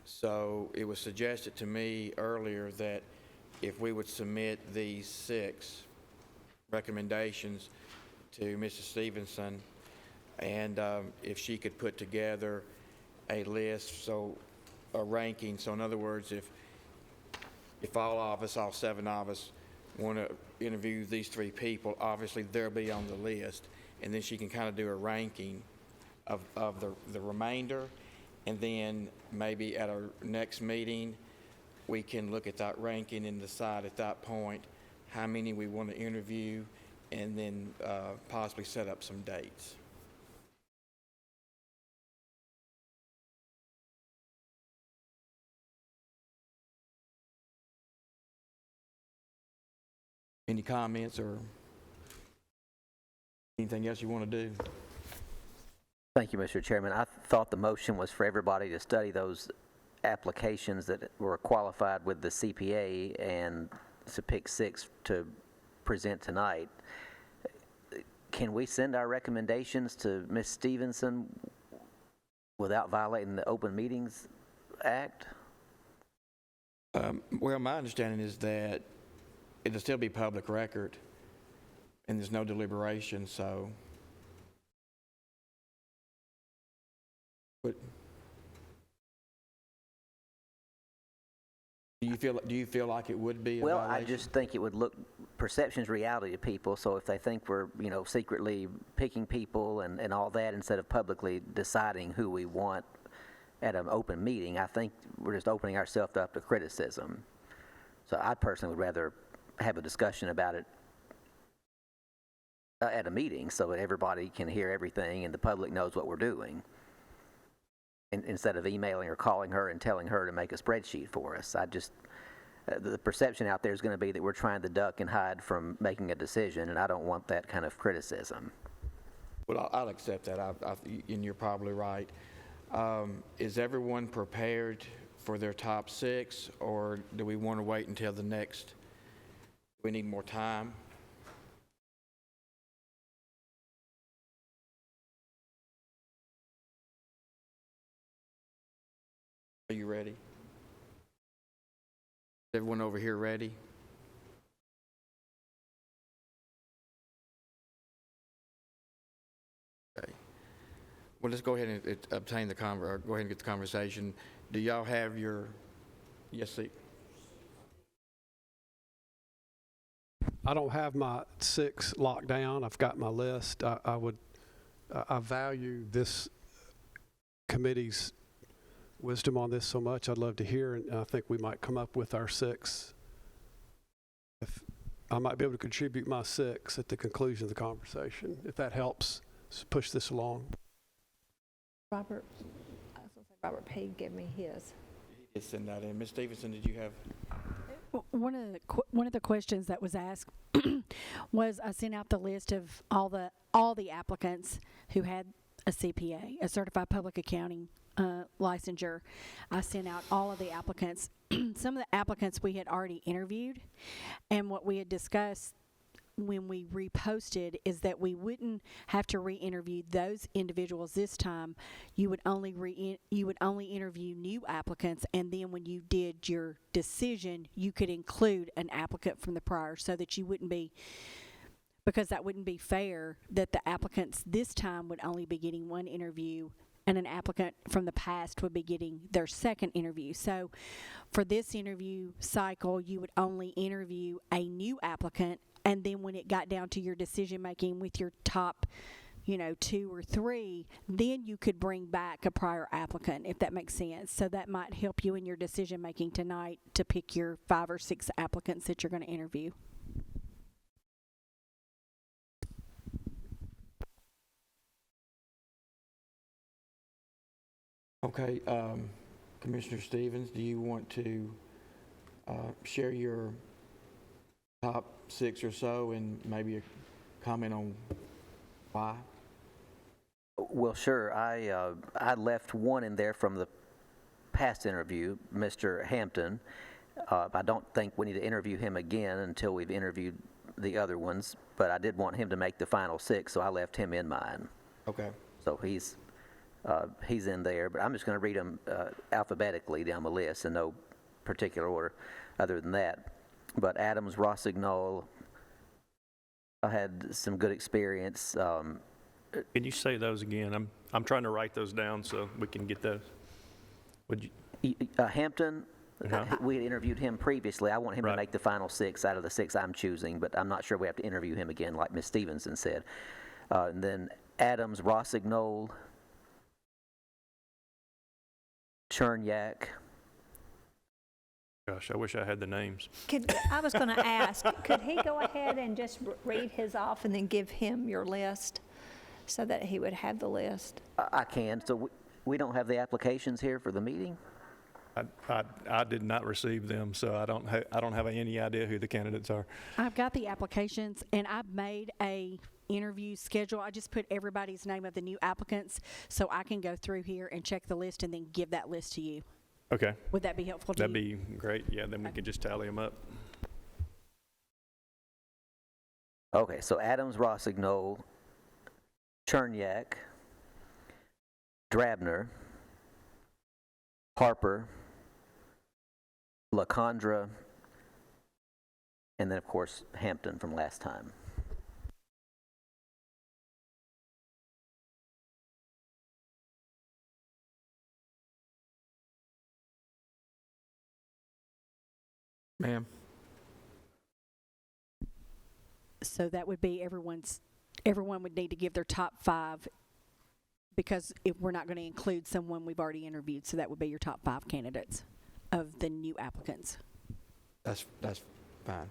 So it was suggested to me earlier that if we would submit these 6 recommendations to Mrs. Stevenson, and if she could put together a list, so a ranking. So in other words, if all 7 of us want to interview these 3 people, obviously they'll be on the list, and then she can kind of do a ranking of the remainder, and then maybe at our next meeting, we can look at that ranking and decide at that point how many we want to interview, and then possibly set up some dates. Any comments or anything else you want to do? Thank you, Mr. Chairman. I thought the motion was for everybody to study those applications that were qualified with the CPA and to pick 6 to present tonight. Can we send our recommendations to Ms. Stevenson without violating the Open Meetings Act? Well, my understanding is that it'll still be public record, and there's no deliberation, so. But do you feel like it would be a Well, violation? I just think it would look, perception's reality to people, so if they think we're, secretly picking people and all that instead of publicly deciding who we want at an open meeting, I think we're just opening ourselves up to criticism. So I personally would rather have a discussion about it at a meeting so that everybody can hear everything and the public knows what we're doing. instead of emailing or calling her and telling her to make a spreadsheet for us. The perception out there is going to be that we're trying to duck and hide from making a decision, and I don't want that kind of criticism. Well, I'll accept that, and you're probably right. Is everyone prepared for their top 6, or do we want to wait until the next? We need more time? Are you ready? Is everyone over here ready? Okay. Well, let's go ahead and obtain the or go ahead and get the conversation. Do y'all have your? Yes, see. I don't have my 6 locked down. I've got my list. I value this committee's wisdom on this so much. I'd love to hear, and I think we might come up with our 6. If I might be able to contribute my 6 at the conclusion of the conversation, if that helps push this along. Robert, I was going to say Robert Page gave me his. He did send that in. Ms. Stevenson, did you have? One of the questions that was asked was I sent out the list of all the applicants who had a CPA, a certified public accounting licensure. I sent out all of the applicants. Some of the applicants we had already interviewed, and what we had discussed when we reposted is that we wouldn't have to re-interview those individuals this time. You would only interview new applicants, and then when you did your decision, you could include an applicant from the prior, so that you wouldn't be, because that wouldn't be fair that the applicants this time would only be getting one interview and an applicant from the past would be getting their second interview. So for this interview cycle, you would only interview a new applicant, and then when it got down to your decision making with your top, 2 or 3, then you could bring back a prior applicant, if that makes sense. So that might help you in your decision making tonight to pick your 5 or 6 applicants that you're going to interview. Okay, Commissioner Stevens, do you want to share your top 6 or so and maybe a comment on why? Well, sure. I left one in there from the past interview, Mr. Hampton. I don't think we need to interview him again until we've interviewed the other ones, but I did want him to make the final 6, so I left him in mine. Okay. So he's in there, but I'm just going to read them alphabetically down the list in no particular order other than that. But Adams, Rossignol, I had some good experience. Can you say those again? I'm trying to write those down so we can get those. Would you? Hampton, we had interviewed him previously. I want him to make the final 6 out of the 6 I'm choosing, but I'm not sure we have to interview him again, like Ms. Stevenson said. And then Adams, Rossignol, Chernyak. Gosh, I wish I had the names. I was going to ask, could he go ahead and just read his off and then give him your list so that he would have the list? I can. So we don't have the applications here for the meeting? I did not receive them, so I don't have any idea who the candidates are. I've got the applications, and I've made a interview schedule. I just put everybody's name of the new applicants so I can go through here and check the list and then give that list to you. Okay. Would that be helpful to you? That'd be great. Yeah, then we can just tally them up. Okay, so Adams, Rossignol, Chernyak, Drabner, Harper, LaCondra, and then, of course, Hampton from last time. Ma'am? So that would be everyone would need to give their top 5, because if we're not going to include someone we've already interviewed, so that would be your top 5 candidates of the new applicants. That's fine.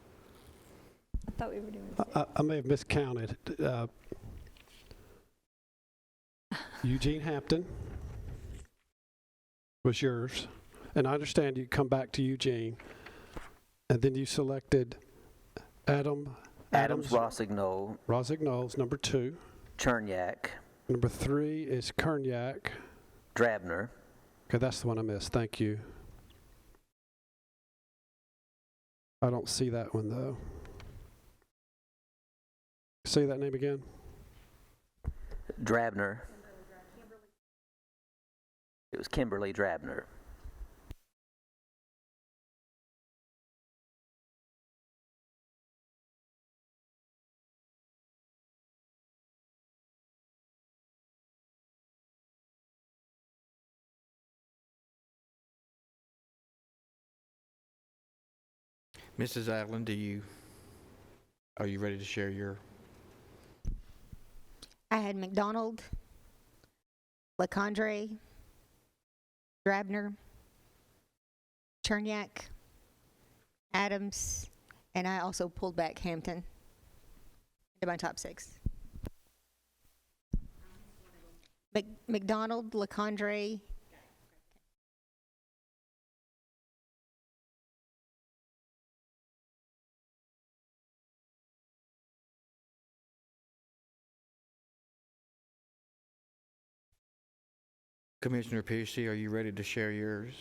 I thought we were doing 6. I may have miscounted. Eugene Hampton, was yours. And I understand you come back to Eugene. And then you selected Adams Rossignol. Rossignol's number 2. Cherniak. Number 3 is Kerniak. Drabner. Okay, that's the one I missed. Thank you. I don't see that one, though. Say that name again. Drabner. It was Kimberly Drabner. Mrs. Allen, are you ready to share your? I had McDonald, LeCondre, Drabner, Cherniak, Adams, and I also pulled back Hampton into my top 6. McDonald, LeCondre. Commissioner Piercy, are you ready to share yours?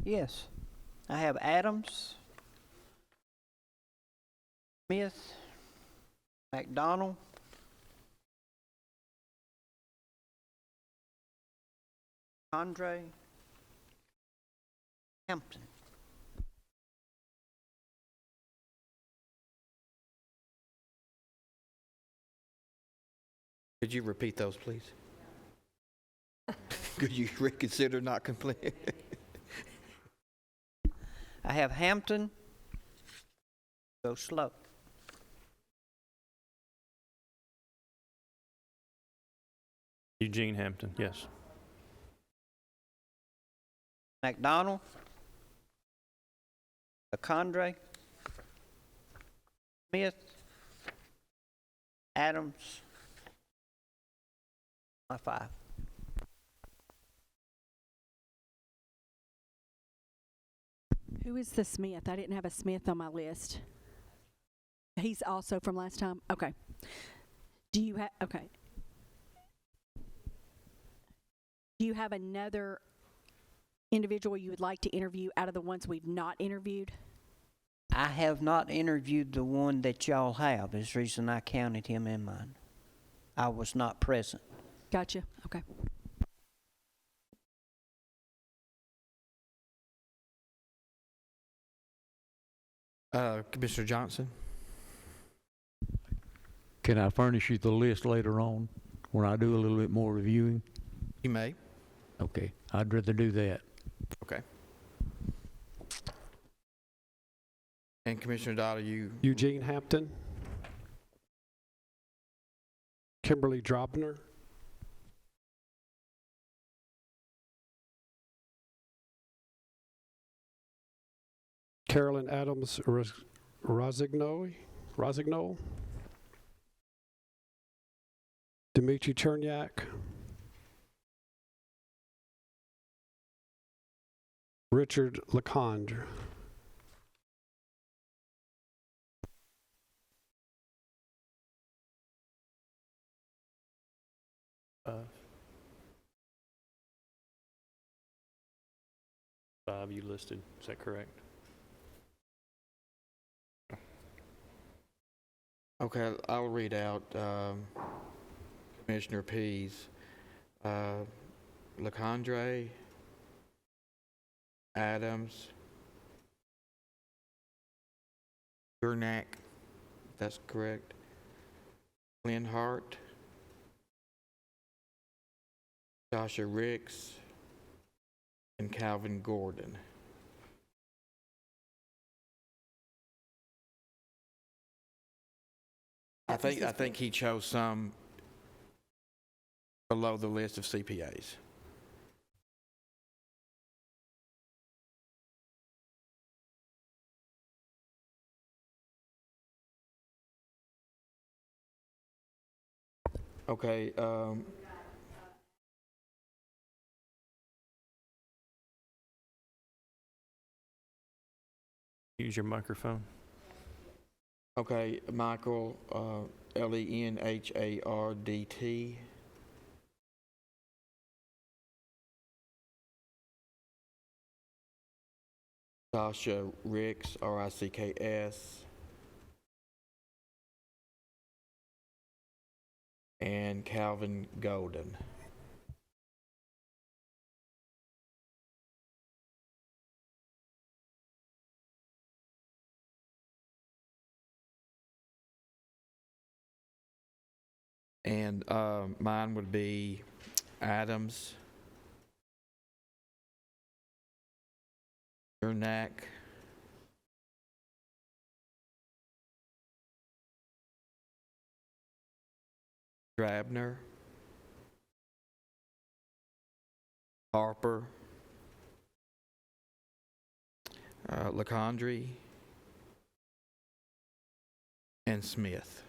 Yes. I have Adams, Smith, McDonald, Andre, Hampton. Could you repeat those, please? Could you reconsider not complete? I have Hampton. Go slow. Eugene Hampton, yes. McDonald, LeCondre, Smith, Adams, my 5. Who is the Smith? I didn't have a Smith on my list. He's also from last time? Okay. Do you have, okay. Do you have another individual you would like to interview out of the ones we've not interviewed? I have not interviewed the one that y'all have. Is the reason I counted him in mine. I was not present. Gotcha. Okay. Commissioner Johnson? Can I furnish you the list later on when I do a little bit more reviewing? You may. Okay, I'd rather do that. Okay. And Commissioner Dodd, Eugene Hampton, Kimberly Drobner, Carolyn Adams Rossignol, Dimitri Cherniak, Richard LeCondre. Five you listed, is that correct? Okay, I'll read out Commissioner Pease. LeCondre, Adams, Gurnak, that's correct, Lynn Hart, Joshua Ricks, and Calvin Gordon. I think he chose some below the list of CPAs. Okay, Use your microphone. Okay, Michael, Lenhardt. Tasha Ricks, Ricks. And Calvin Golden. And mine would be Adams, Yernak, Drabner, Harper, LeCondre, and Smith.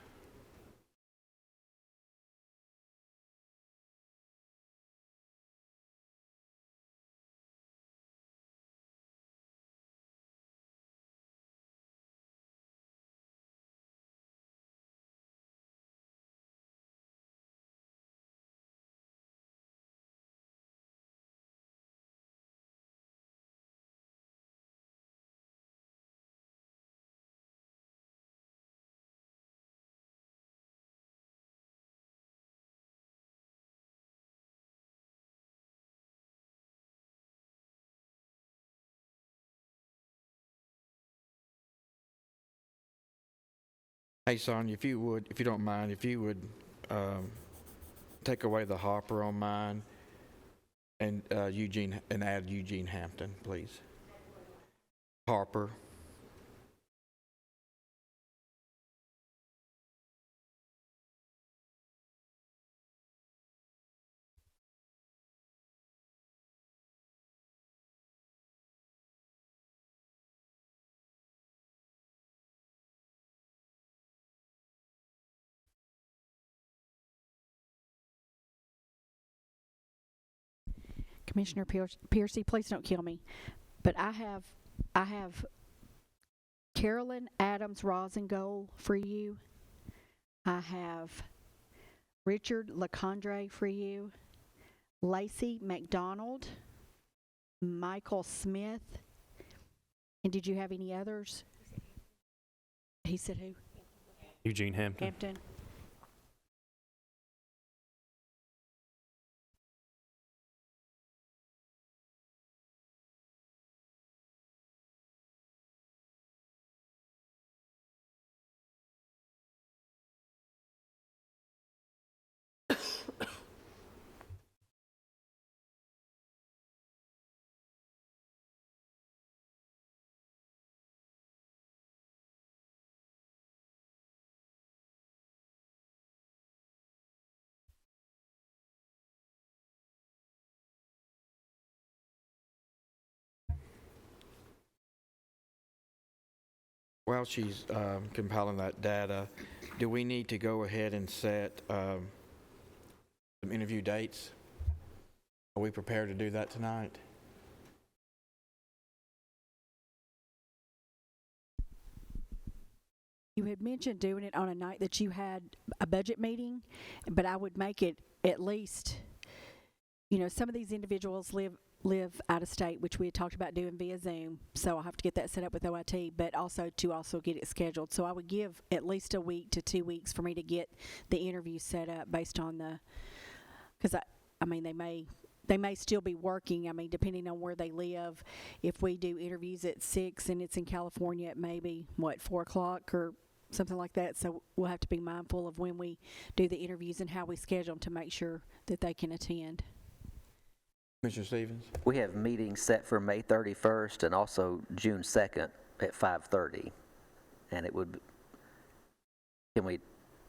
Hey, Sonia, if you don't mind, if you would take away the Harper on mine and add Eugene Hampton, please. Harper. Commissioner Piercy, please don't kill me, but I have Carolyn Adams Rosengold for you. I have Richard LeCondre for you, Lacey McDonald, Michael Smith, and did you have any others? He said who? Eugene Hampton. Hampton. While she's compiling that data, do we need to go ahead and set some interview dates? Are we prepared to do that tonight? You had mentioned doing it on a night that you had a budget meeting, but I would make it at least, some of these individuals live out of state, which we had talked about doing via Zoom, so I'll have to get that set up with OIT, but also get it scheduled. So I would give at least a week to 2 weeks for me to get the interview set up based on because they may still be working, depending on where they live. If we do interviews at 6 and it's in California, it may be, 4 o'clock or something like that, so we'll have to be mindful of when we do the interviews and how we schedule them to make sure that they can attend. Mr. Stevens? We have meetings set for May 31st and also June 2nd at 5:30. And can we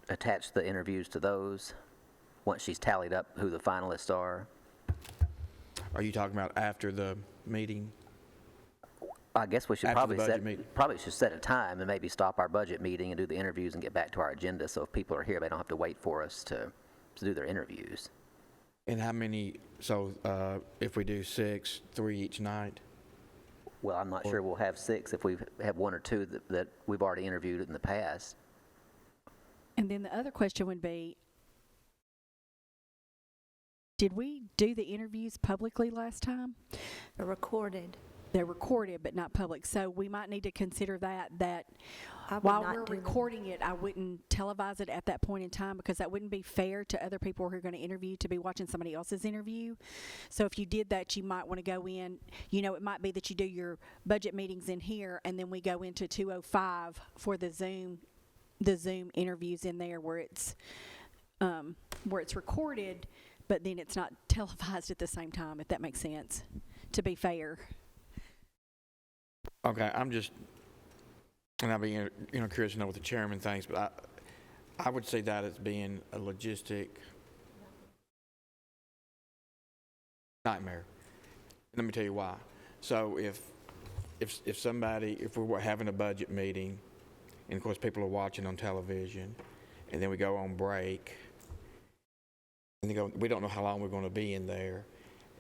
attach the interviews to those once she's tallied up who the finalists are? Are you talking about after the meeting? I guess we should After probably should set a time and maybe stop our budget meeting and do the interviews and get back to our agenda. So if people are here, they don't have to wait for us to do their interviews. And how many, if we do 6, 3 each night? Well, I'm not sure we'll have 6 if we have 1 or 2 that we've already interviewed in the past. And then the other question would be, did we do the interviews publicly last time? They're recorded. They're recorded, but not public. So we might need to consider that I would while not we're do them. recording it, I wouldn't televise it at that point in time, because that wouldn't be fair to other people who are going to interview to be watching somebody else's interview. So if you did that, you might want to go in, it might be that you do your budget meetings in here, and then we go into 205 for the Zoom interviews in there where it's recorded, but then it's not televised at the same time, if that makes sense, to be fair. Okay, I'm just, and I'll be curious to know what the chairman thinks, but I would see that as being a logistic nightmare. Let me tell you why. So if we're having a budget meeting, and of course people are watching on television, and then we go on break, and they go, we don't know how long we're going to be in there.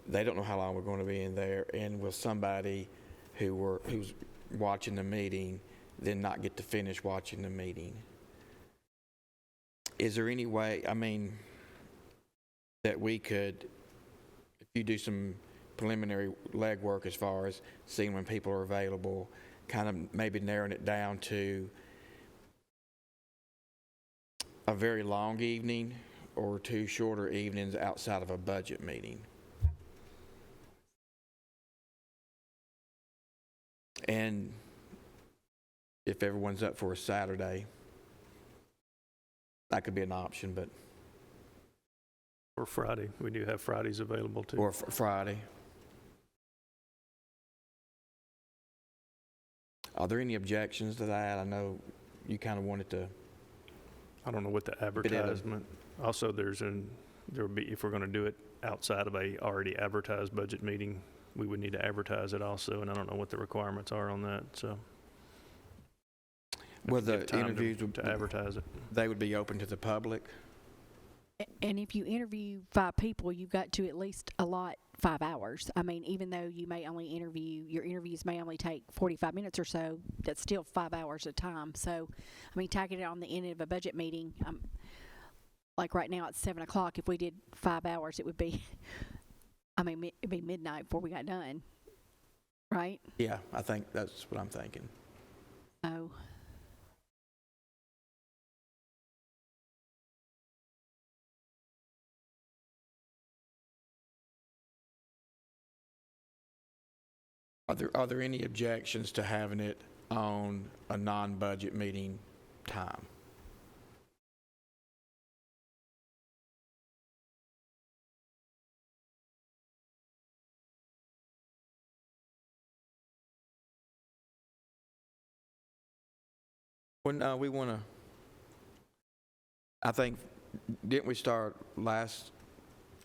They don't know how long we're going to be in there, and will somebody who's watching the meeting then not get to finish watching the meeting? Is there any way, that we could, if you do some preliminary legwork as far as seeing when people are available, kind of maybe narrowing it down to a very long evening or 2 shorter evenings outside of a budget meeting? And if everyone's up for a Saturday, that could be an option, but. Or Friday. We do have Fridays available too. Or Friday. Are there any objections to that? I know you kind of wanted to. I don't know what the advertisement. Also, there would be, if we're going to do it outside of a already advertised budget meeting, we would need to advertise it also, and I don't know what the requirements are on that, so. Well, the interviews to advertise it. They would be open to the public? And if you interview 5 people, you've got to at least allot 5 hours. Even though you may only your interviews may only take 45 minutes or so, that's still 5 hours of time. So, tacking it on the end of a budget meeting, like right now it's 7 o'clock. If we did 5 hours, it would be, it'd be midnight before we got done, right? Yeah, I think that's what I'm thinking. Oh. Are there any objections to having it on a non-budget meeting time? When we want to, I think, didn't we start last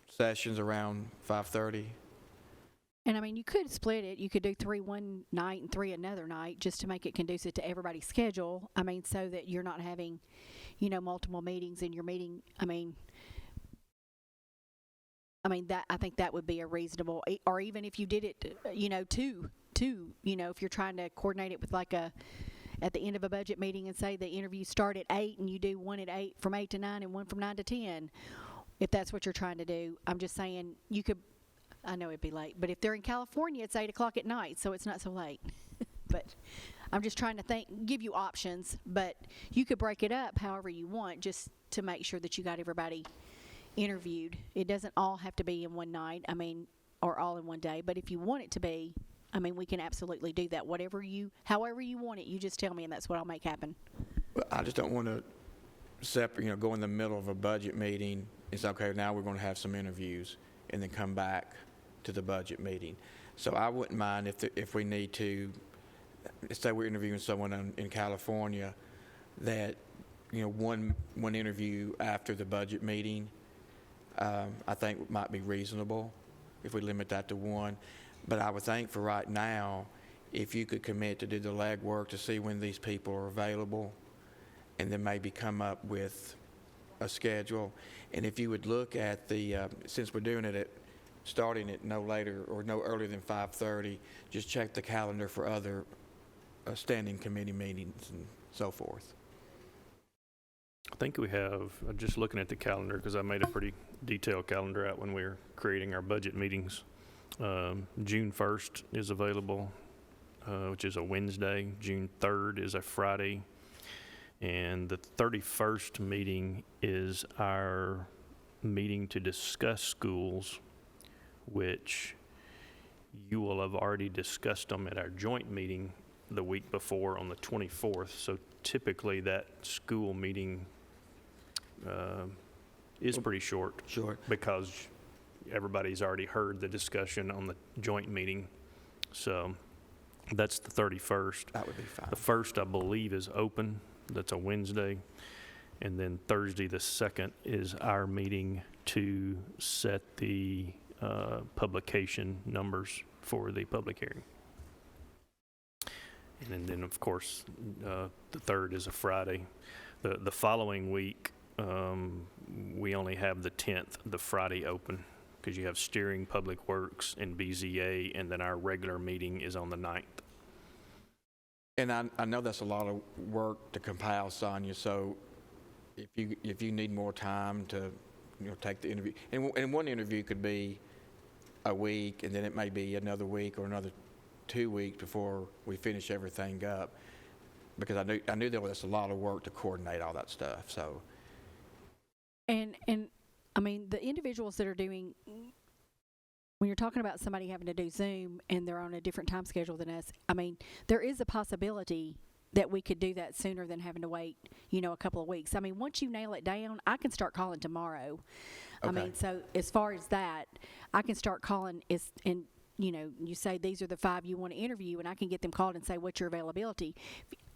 sessions around 5:30? And you could split it. You could do 3 one night and 3 another night, just to make it conducive to everybody's schedule. So that you're not having, multiple meetings in your meeting. That, I think that would be a reasonable, or even if you did it, two, if you're trying to coordinate it with at the end of a budget meeting, and say the interviews start at 8 and you do one at 8 from 8 to 9 and one from 9 to 10, if that's what you're trying to do. I'm just saying you could. I know it'd be late, but if they're in California, it's 8 o'clock at night, so it's not so late. But I'm just trying to give you options, but you could break it up however you want, just to make sure that you got everybody interviewed. It doesn't all have to be in one night, or all in one day, but if you want it to be, we can absolutely do that. However you want it, you just tell me, and that's what I'll make happen. Well, I just don't want to go in the middle of a budget meeting. It's okay, now we're going to have some interviews, and then come back to the budget meeting. So I wouldn't mind if we need to, say we're interviewing someone in California, that one interview after the budget meeting, I think might be reasonable if we limit that to 1. But I would think for right now, if you could commit to do the legwork to see when these people are available, and then maybe come up with a schedule. And if you would look at since we're doing it at starting at no later or no earlier than 5:30. Just check the calendar for other standing committee meetings and so forth. I think we have, just looking at the calendar, because I made a pretty detailed calendar out when we were creating our budget meetings. June 1st is available, which is a Wednesday. June 3rd is a Friday. And the 31st meeting is our meeting to discuss schools, which you will have already discussed them at our joint meeting the week before on the 24th. So typically that school meeting is pretty short. Short. Because everybody's already heard the discussion on the joint meeting. So that's the 31st. That would be fine. The 1st, I believe, is open. That's a Wednesday. And then Thursday, the 2nd, is our meeting to set the publication numbers for the public hearing. And then of course, the 3rd is a Friday. The following week, we only have the 10th, the Friday open, because you have steering, public works, and BZA, and then our regular meeting is on the 9th. And I know that's a lot of work to compile, Sonia, so if you need more time to, take the interview, and one interview could be a week, and then it may be another week or another 2 weeks before we finish everything up, because I knew there was a lot of work to coordinate all that stuff, so. And I mean, the individuals that are doing, when you're talking about somebody having to do Zoom and they're on a different time schedule than us, I mean, there is a possibility that we could do that sooner than having to wait, a couple of weeks. I mean, once you nail it down, I can start calling tomorrow. Okay. I mean, so as far as that, I can start calling and you say these are the 5 you want to interview, and I can get them called and say, what's your availability?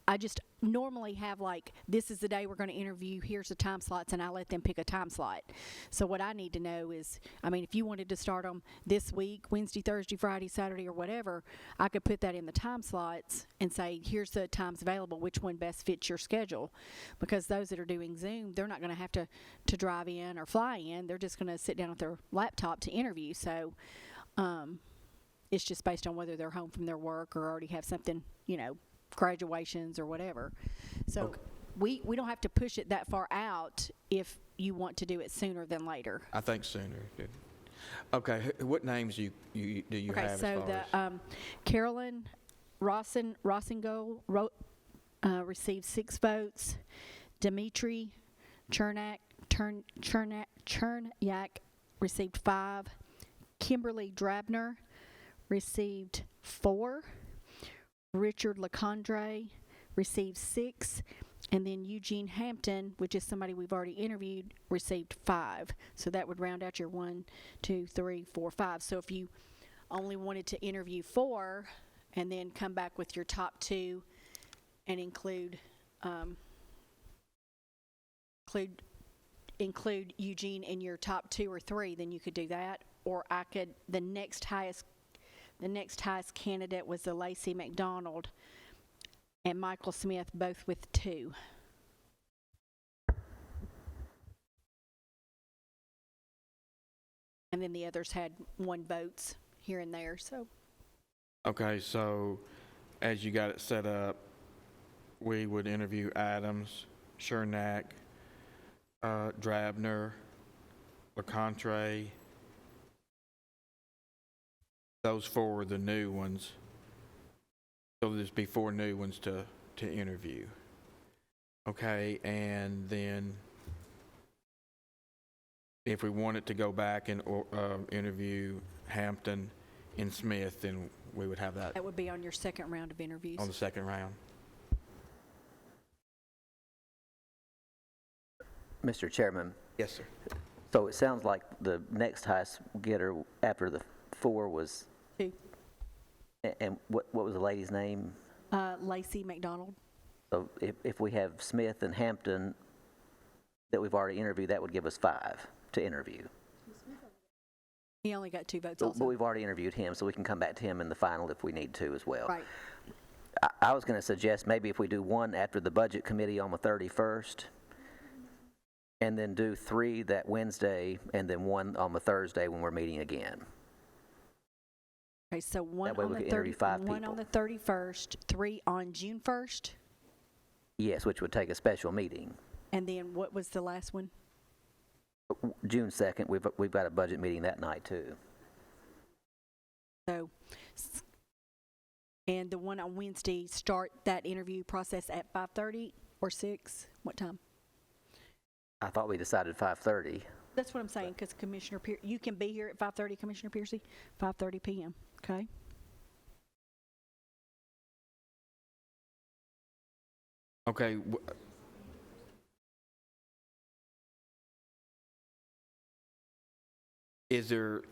I just normally have this is the day we're going to interview, here's the time slots, and I let them pick a time slot. So what I need to know is, I mean, if you wanted to start them this week, Wednesday, Thursday, Friday, Saturday, or whatever, I could put that in the time slots and say, here's the times available, which one best fits your schedule. Because those that are doing Zoom, they're not going to have to drive in or fly in. They're just going to sit down with their laptop to interview. So it's just based on whether they're home from their work or already have something, graduations or whatever. So Okay. we don't have to push it that far out if you want to do it sooner than later. I think sooner. Okay, what names do you Okay, have so as far as? Carolyn Rossingole received 6 votes. Dimitri Chernak received 5. Kimberly Drabner received 4. Richard LeCondre received 6. And then Eugene Hampton, which is somebody we've already interviewed, received 5. So that would round out your 1, 2, 3, 4, 5. So if you only wanted to interview 4 and then come back with your top 2 and include Eugene in your top 2 or 3, then you could do that. Or I could, the next highest candidate was the Lacey McDonald and Michael Smith, both with 2. And then the others had 1 votes here and there, so. Okay, so as you got it set up, we would interview Adams, Chernak, Drabner, LeContre. Those 4 were the new ones. So there's be 4 new ones to interview. Okay, and then if we wanted to go back and interview Hampton and Smith, then we would have that That would be on your second round of interviews. on the second round. Mr. Chairman, Yes, sir. so it sounds like the next highest getter after the 4 was... 2. And what was the lady's name? Lacey McDonald. So if we have Smith and Hampton that we've already interviewed, that would give us 5 to interview. He only got 2 votes But also. we've already interviewed him, so we can come back to him in the final if we need to as well. Right. I was going to suggest maybe if we do 1 after the Budget Committee on the 31st, and then do 3 that Wednesday, and then 1 on the Thursday when we're meeting again. Okay, so one That way on we the could interview 5 one on people. the 31st, 3 on June 1st, Yes, which would take a special meeting. and then what was the last one? June 2nd, we've got a budget meeting that night too. So, and the one on Wednesday, start that interview process at 5:30 or 6? What time? I thought we decided 5:30. That's what I'm saying, because Commissioner Pierce, you can be here at 5:30, Commissioner Piercy, 5:30 PM, okay? Okay.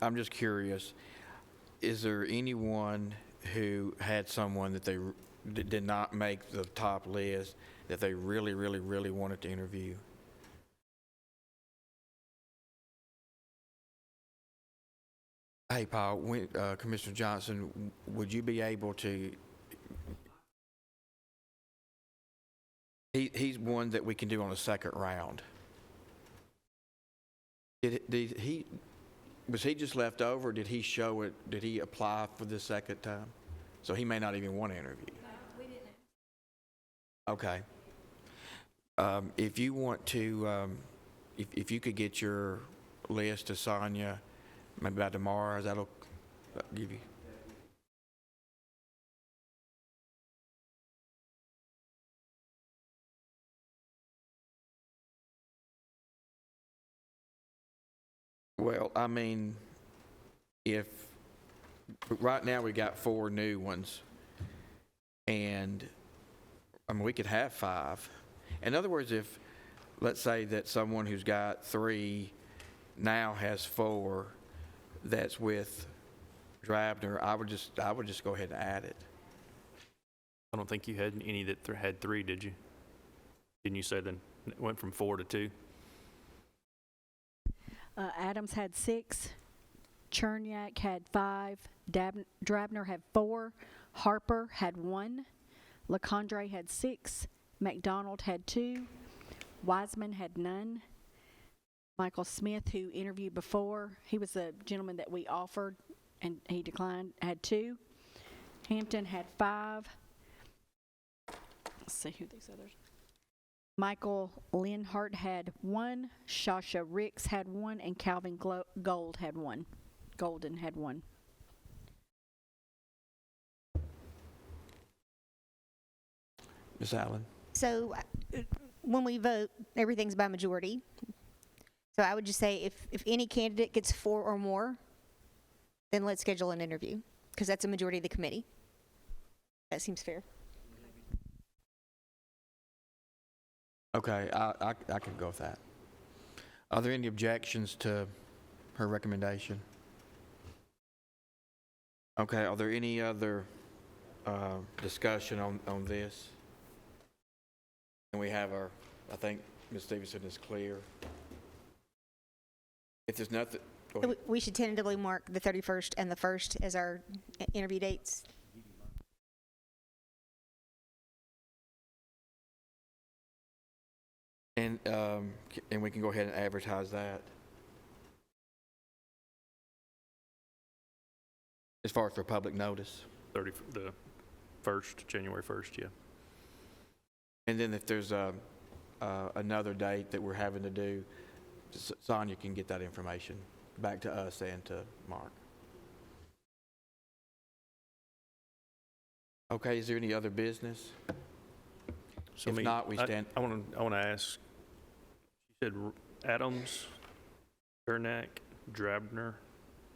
I'm just curious, is there anyone who had someone that they did not make the top list that they really, really, really wanted to interview? Hey, Paul, Commissioner Johnson, would you be able to, he's one that we can do on the second round. Was he just left over, or did he show it, did he apply for the second time? So he may not even want to interview. We didn't. Okay. If you want to, if you could get your list to Sonia, maybe by tomorrow, that'll give you. Well, I mean, right now we got 4 new ones, and I mean, we could have 5. In other words, if, let's say that someone who's got 3 now has 4 that's with Drabner, I would just go ahead and add it. I don't think you had any that had 3, did you? Didn't you say then it went from 4 to 2? Adams had 6, Cherniak had 5, Drabner had 4, Harper had 1, LeCondre had 6, McDonald had 2, Wiseman had none, Michael Smith, who interviewed before, he was the gentleman that we offered and he declined, had 2, Hampton had 5, let's see who these others. Michael Linhart had 1, Shasha Ricks had 1, and Calvin Golden had 1. Ms. Allen? So when we vote, everything's by majority. So I would just say if any candidate gets 4 or more, then let's schedule an interview, because that's a majority of the committee. That seems fair. Okay, I can go with that. Are there any objections to her recommendation? Okay, are there any other discussion on this? And we have I think Ms. Stevenson is clear. If there's nothing, go ahead. We should tentatively mark the 31st and the 1st as our interview dates. And we can go ahead and advertise that. As far as for public notice. The 1st, January 1st, yeah. And then if there's another date that we're having to do, Sonia can get that information back to us and to Mark. Okay, is there any other business? So If not, we stand. I want to ask. You said Adams, Chernak, Drabner,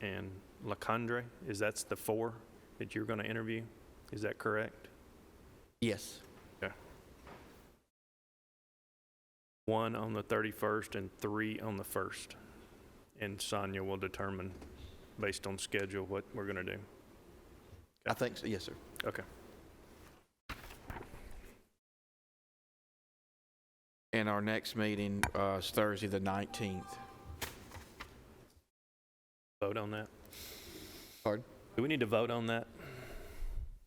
and LeCondre. That's the 4 that you're going to interview? Is that correct? Yes. Okay. 1 on the 31st and 3 on the 1st. And Sonia will determine, based on schedule, what we're going to do. I think so. Yes, sir. Okay. And our next meeting is Thursday, the 19th. Vote on that? Pardon? Do we need to vote on that?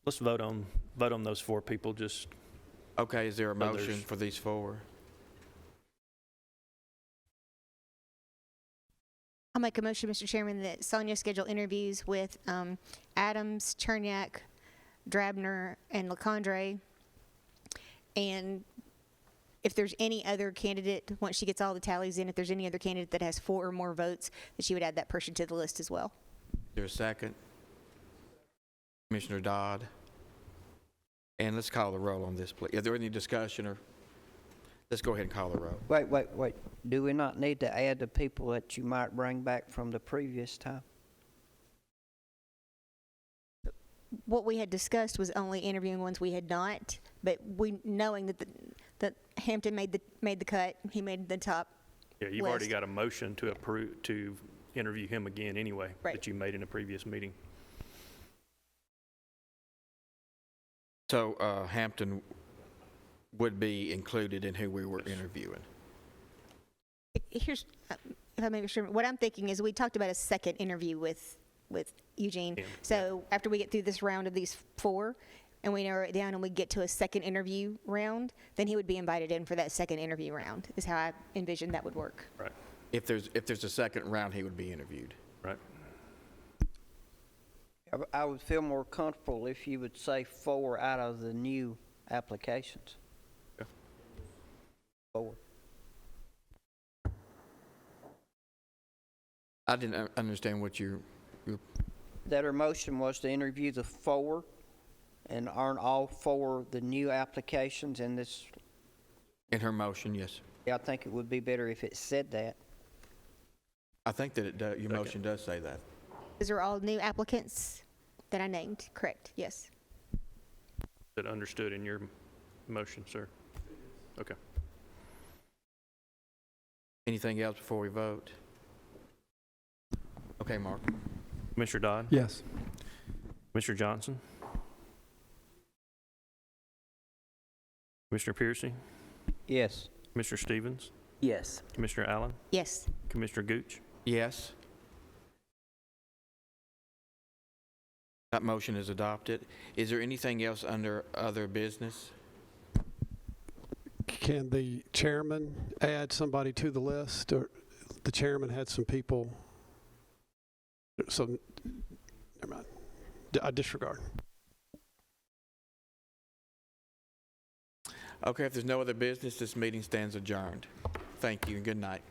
Let's vote on those 4 people, just. Okay, is there a motion Others. for these 4? I'll make a motion, Mr. Chairman, that Sonia schedule interviews with Adams, Cherniak, Drabner, and LeCondre. And if there's any other candidate, once she gets all the tallies in, if there's any other candidate that has 4 or more votes, that she would add that person to the list as well. Is there a second? Commissioner Dodd? And let's call the roll on this, please. Is there any discussion, or let's go ahead and call the roll. Wait. Do we not need to add the people that you might bring back from the previous time? What we had discussed was only interviewing ones we had not, but knowing that Hampton made the cut, he made the top Yeah, you've already got a motion to approve, to interview him again anyway, Right. that you made in a previous meeting. So Hampton would be included in who we were interviewing. Here's, if I may, Mr. Chairman, what I'm thinking is we talked about a second interview with Eugene. Yeah. So after we get through this round of these 4, and we narrow it down and we get to a second interview round, then he would be invited in for that second interview round, is how I envisioned that would work. Right. If there's a second round, he would be interviewed. Right. I would feel more comfortable if you would say 4 out of the new applications. Yeah. 4. I didn't understand what your That her motion was to interview the 4, and aren't all 4 the new applications in this? in her motion, yes. Yeah, I think it would be better if it said that. I think that it does, your motion does say that. Those are all new applicants that I named, correct? Yes. That understood in your motion, sir? Okay. Anything else before we vote? Okay, Mark. Commissioner Dodd? Yes. Commissioner Johnson? Commissioner Piercy? Yes. Commissioner Stevens? Yes. Commissioner Allen? Yes. Commissioner Gooch? Yes. That motion is adopted. Is there anything else under other business? Can the chairman add somebody to the list, or the chairman had some people? So, never mind. I disregard. Okay, if there's no other business, this meeting stands adjourned. Thank you and good night.